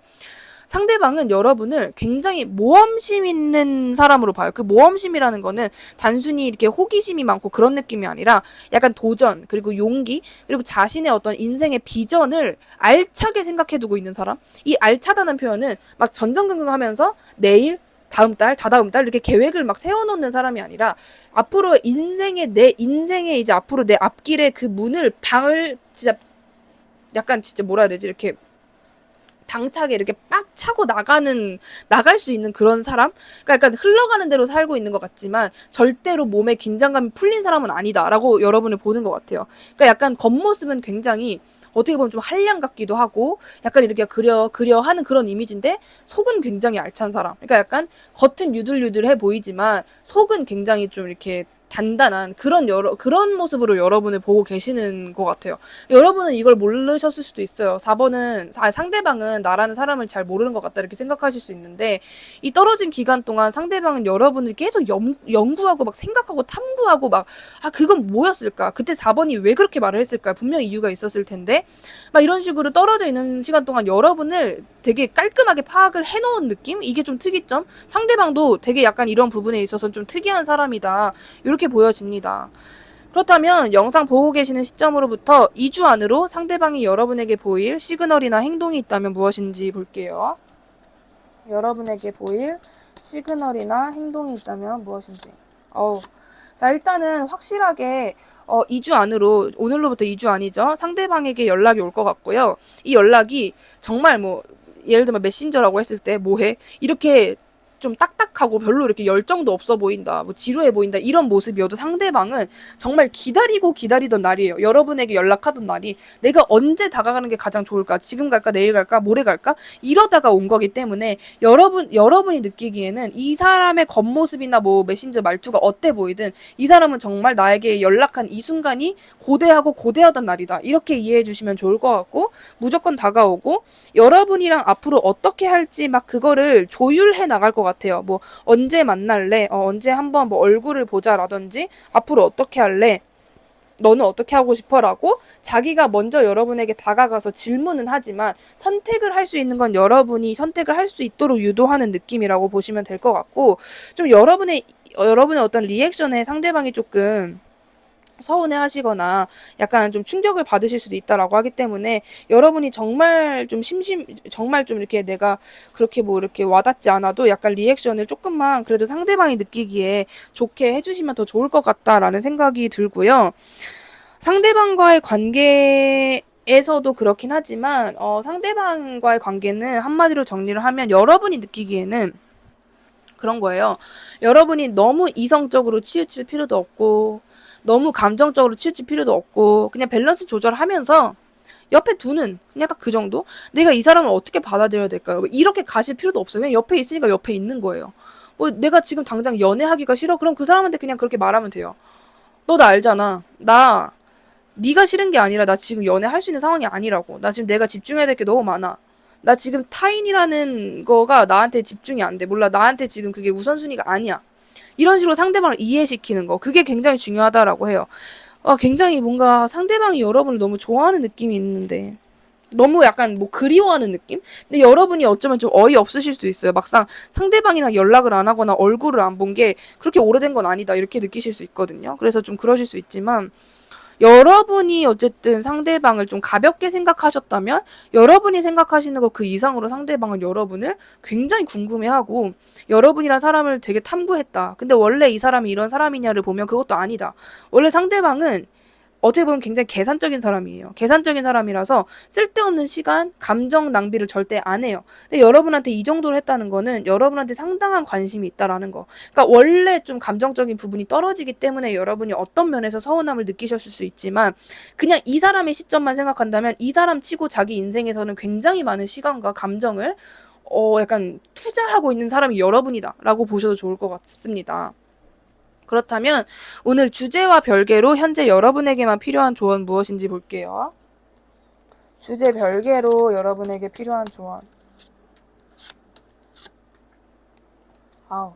상대방은 여러분을 굉장히 모험심 있는 사람으로 봐요. 그 모험심이라는 거는 단순히 이렇게 호기심이 많고 그런 느낌이 아니라 약간 도전, 그리고 용기, 그리고 자신의 어떤 인생의 비전을 알차게 생각해 두고 있는 사람. 이 알차다는 표현은 막 전전긍긍하면서 내일, 다음 달, 다다음 달 이렇게 계획을 막 세워놓는 사람이 아니라 앞으로 내 인생의 이제 앞으로 내 앞길에 그 문을 진짜 약간 진짜 뭐라 해야 되지? 이렇게 당차게 이렇게 빡 차고 나갈 수 있는 그런 사람? 그러니까 약간 흘러가는 대로 살고 있는 것 같지만 절대로 몸에 긴장감이 풀린 사람은 아니다라고 여러분을 보는 것 같아요. 그러니까 약간 겉모습은 굉장히 어떻게 보면 좀 한량 같기도 하고 약간 이렇게 그려 하는 그런 이미지인데 속은 굉장히 알찬 사람. 그러니까 약간 겉은 유들유들해 보이지만 속은 굉장히 좀 이렇게 단단한 그런 모습으로 여러분을 보고 계시는 것 같아요. 여러분은 이걸 모르셨을 수도 있어요. 4번은 상대방은 나라는 사람을 잘 모르는 것 같다 이렇게 생각하실 수 있는데, 이 떨어진 기간 동안 상대방은 여러분을 계속 연구하고 막 생각하고 탐구하고 막 그건 뭐였을까? 그때 4번이 왜 그렇게 말을 했을까? 분명히 이유가 있었을 텐데 막 이런 식으로 떨어져 있는 시간 동안 여러분을 되게 깔끔하게 파악을 해놓은 느낌? 이게 좀 특이점? 상대방도 되게 약간 이런 부분에 있어서 좀 특이한 사람이다. 이렇게 보여집니다. 그렇다면 영상 보고 계시는 시점으로부터 2주 안으로 상대방이 여러분에게 보일 시그널이나 행동이 있다면 무엇인지 볼게요. 여러분에게 보일 시그널이나 행동이 있다면 무엇인지. 자, 일단은 확실하게 2주 안으로, 오늘로부터 2주 안이죠. 상대방에게 연락이 올 것 같고요. 이 연락이 정말 뭐 예를 들면 메신저라고 했을 때 뭐해? 이렇게 좀 딱딱하고 별로 이렇게 열정도 없어 보인다, 뭐 지루해 보인다 이런 모습이어도 상대방은 정말 기다리던 날이에요. 여러분에게 연락하던 날이 내가 언제 다가가는 게 가장 좋을까? 지금 갈까? 내일 갈까? 모레 갈까? 이러다가 온 거기 때문에 여러분이 느끼기에는 이 사람의 겉모습이나 뭐 메신저 말투가 어때 보이든 이 사람은 정말 나에게 연락한 이 순간이 고대하던 날이다. 이렇게 이해해 주시면 좋을 것 같고, 무조건 다가오고 여러분이랑 앞으로 어떻게 할지 막 그거를 조율해 나갈 것 같아요. 뭐 언제 만날래? 언제 한번 뭐 얼굴을 보자라든지 앞으로 어떻게 할래? 너는 어떻게 하고 싶어라고 자기가 먼저 여러분에게 다가가서 질문은 하지만 선택을 할 수 있는 건 여러분이 선택을 할 수 있도록 유도하는 느낌이라고 보시면 될 것 같고, 좀 여러분의 어떤 리액션에 상대방이 조금 서운해 하시거나 약간 좀 충격을 받으실 수도 있다라고 하기 때문에 여러분이 정말 좀 이렇게 내가 그렇게 뭐 이렇게 와닿지 않아도 약간 리액션을 조금만 그래도 상대방이 느끼기에 좋게 해주시면 더 좋을 것 같다라는 생각이 들고요. 상대방과의 관계에서도 그렇긴 하지만 상대방과의 관계는 한마디로 정리를 하면 여러분이 느끼기에는 그런 거예요. 여러분이 너무 이성적으로 치우칠 필요도 없고 너무 감정적으로 치우칠 필요도 없고 그냥 밸런스 조절하면서 옆에 두는 그냥 딱 그 정도? 내가 이 사람을 어떻게 받아들여야 될까요? 이렇게 가실 필요도 없어요. 그냥 옆에 있으니까 옆에 있는 거예요. 뭐 내가 지금 당장 연애하기가 싫어? 그럼 그 사람한테 그냥 그렇게 말하면 돼요. 너 나 알잖아. 네가 싫은 게 아니라 나 지금 연애할 수 있는 상황이 아니라고. 나 지금 내가 집중해야 될 게 너무 많아. 나 지금 타인이라는 거가 나한테 집중이 안 돼. 몰라. 나한테 지금 그게 우선순위가 아니야. 이런 식으로 상대방을 이해시키는 거. 그게 굉장히 중요하다라고 해요. 굉장히 뭔가 상대방이 여러분을 너무 좋아하는 느낌이 있는데. 너무 약간 뭐 그리워하는 느낌? 근데 여러분이 어쩌면 좀 어이없으실 수도 있어요. 막상 상대방이랑 연락을 안 하거나 얼굴을 안 본 게 그렇게 오래된 건 아니다. 이렇게 느끼실 수 있거든요. 그래서 좀 그러실 수 있지만, 여러분이 어쨌든 상대방을 좀 가볍게 생각하셨다면 여러분이 생각하시는 것 그 이상으로 상대방은 여러분을 굉장히 궁금해하고 여러분이란 사람을 되게 탐구했다. 근데 원래 이 사람이 이런 사람이냐를 보면 그것도 아니다. 원래 상대방은 어떻게 보면 굉장히 계산적인 사람이에요. 계산적인 사람이라서 쓸데없는 시간, 감정 낭비를 절대 안 해요. 근데 여러분한테 이 정도로 했다는 거는 여러분한테 상당한 관심이 있다라는 거. 그러니까 원래 좀 감정적인 부분이 떨어지기 때문에 여러분이 어떤 면에서 서운함을 느끼셨을 수 있지만, 그냥 이 사람의 시점만 생각한다면 이 사람 치고 자기 인생에서는 굉장히 많은 시간과 감정을 약간 투자하고 있는 사람이 여러분이다라고 보셔도 좋을 것 같습니다. 그렇다면 오늘 주제와 별개로 현재 여러분에게만 필요한 조언 무엇인지 볼게요. 주제 별개로 여러분에게 필요한 조언. 아우.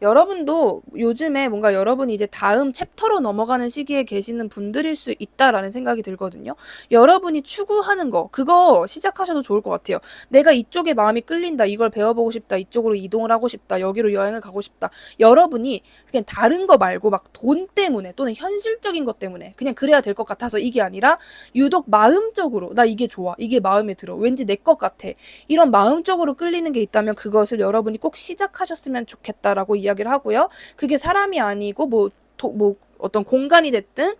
여러분도 요즘에 뭔가 여러분이 이제 다음 챕터로 넘어가는 시기에 계시는 분들일 수 있다라는 생각이 들거든요. 여러분이 추구하는 거, 그거 시작하셔도 좋을 것 같아요. 내가 이쪽에 마음이 끌린다, 이걸 배워보고 싶다, 이쪽으로 이동을 하고 싶다, 여기로 여행을 가고 싶다. 여러분이 그냥 다른 거 말고 막 돈 때문에 또는 현실적인 것 때문에 그냥 그래야 될 것 같아서 이게 아니라 유독 마음적으로 나 이게 좋아, 이게 마음에 들어, 왠지 내 것 같아. 이런 마음적으로 끌리는 게 있다면 그것을 여러분이 꼭 시작하셨으면 좋겠다라고 이야기를 하고요. 그게 사람이 아니고 뭐 어떤 공간이 됐든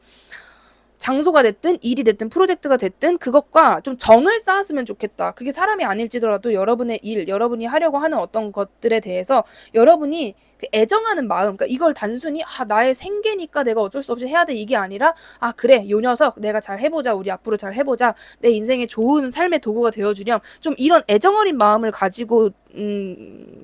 장소가 됐든 일이 됐든 프로젝트가 됐든 그것과 좀 정을 쌓았으면 좋겠다. 그게 사람이 아닐지더라도 여러분의 일, 여러분이 하려고 하는 어떤 것들에 대해서 여러분이 그 애정하는 마음, 그러니까 이걸 단순히 나의 생계니까 내가 어쩔 수 없이 해야 돼 이게 아니라 그래 요 녀석 내가 잘 해보자, 우리 앞으로 잘 해보자, 내 인생에 좋은 삶의 도구가 되어주렴, 좀 이런 애정 어린 마음을 가지고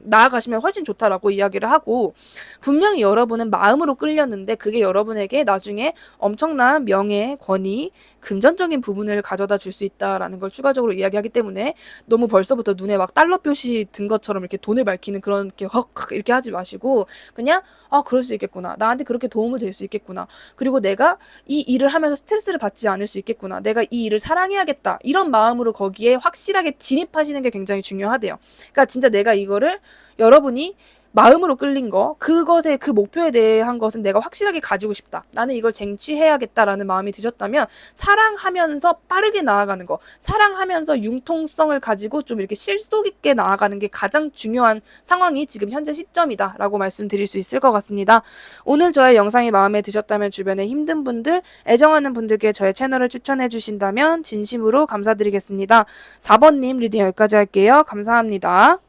나아가시면 훨씬 좋다라고 이야기를 하고, 분명히 여러분은 마음으로 끌렸는데 그게 여러분에게 나중에 엄청난 명예, 권위, 금전적인 부분을 가져다 줄 수 있다라는 걸 추가적으로 이야기하기 때문에 너무 벌써부터 눈에 막 달러 표시 든 것처럼 이렇게 돈을 밝히는 그런 게 헉 이렇게 하지 마시고, 그냥 그럴 수 있겠구나, 나한테 그렇게 도움이 될 수 있겠구나, 그리고 내가 이 일을 하면서 스트레스를 받지 않을 수 있겠구나, 내가 이 일을 사랑해야겠다, 이런 마음으로 거기에 확실하게 진입하시는 게 굉장히 중요하대요. 그러니까 진짜 내가 이거를 여러분이 마음으로 끌린 거, 그것의 그 목표에 대한 것은 내가 확실하게 가지고 싶다, 나는 이걸 쟁취해야겠다라는 마음이 드셨다면 사랑하면서 빠르게 나아가는 거, 사랑하면서 융통성을 가지고 좀 이렇게 실속 있게 나아가는 게 가장 중요한 상황이 지금 현재 시점이다 라고 말씀드릴 수 있을 것 같습니다. 오늘 저의 영상이 마음에 드셨다면 주변에 힘든 분들, 애정하는 분들께 저의 채널을 추천해 주신다면 진심으로 감사드리겠습니다. 4번님 리딩 여기까지 할게요. 감사합니다.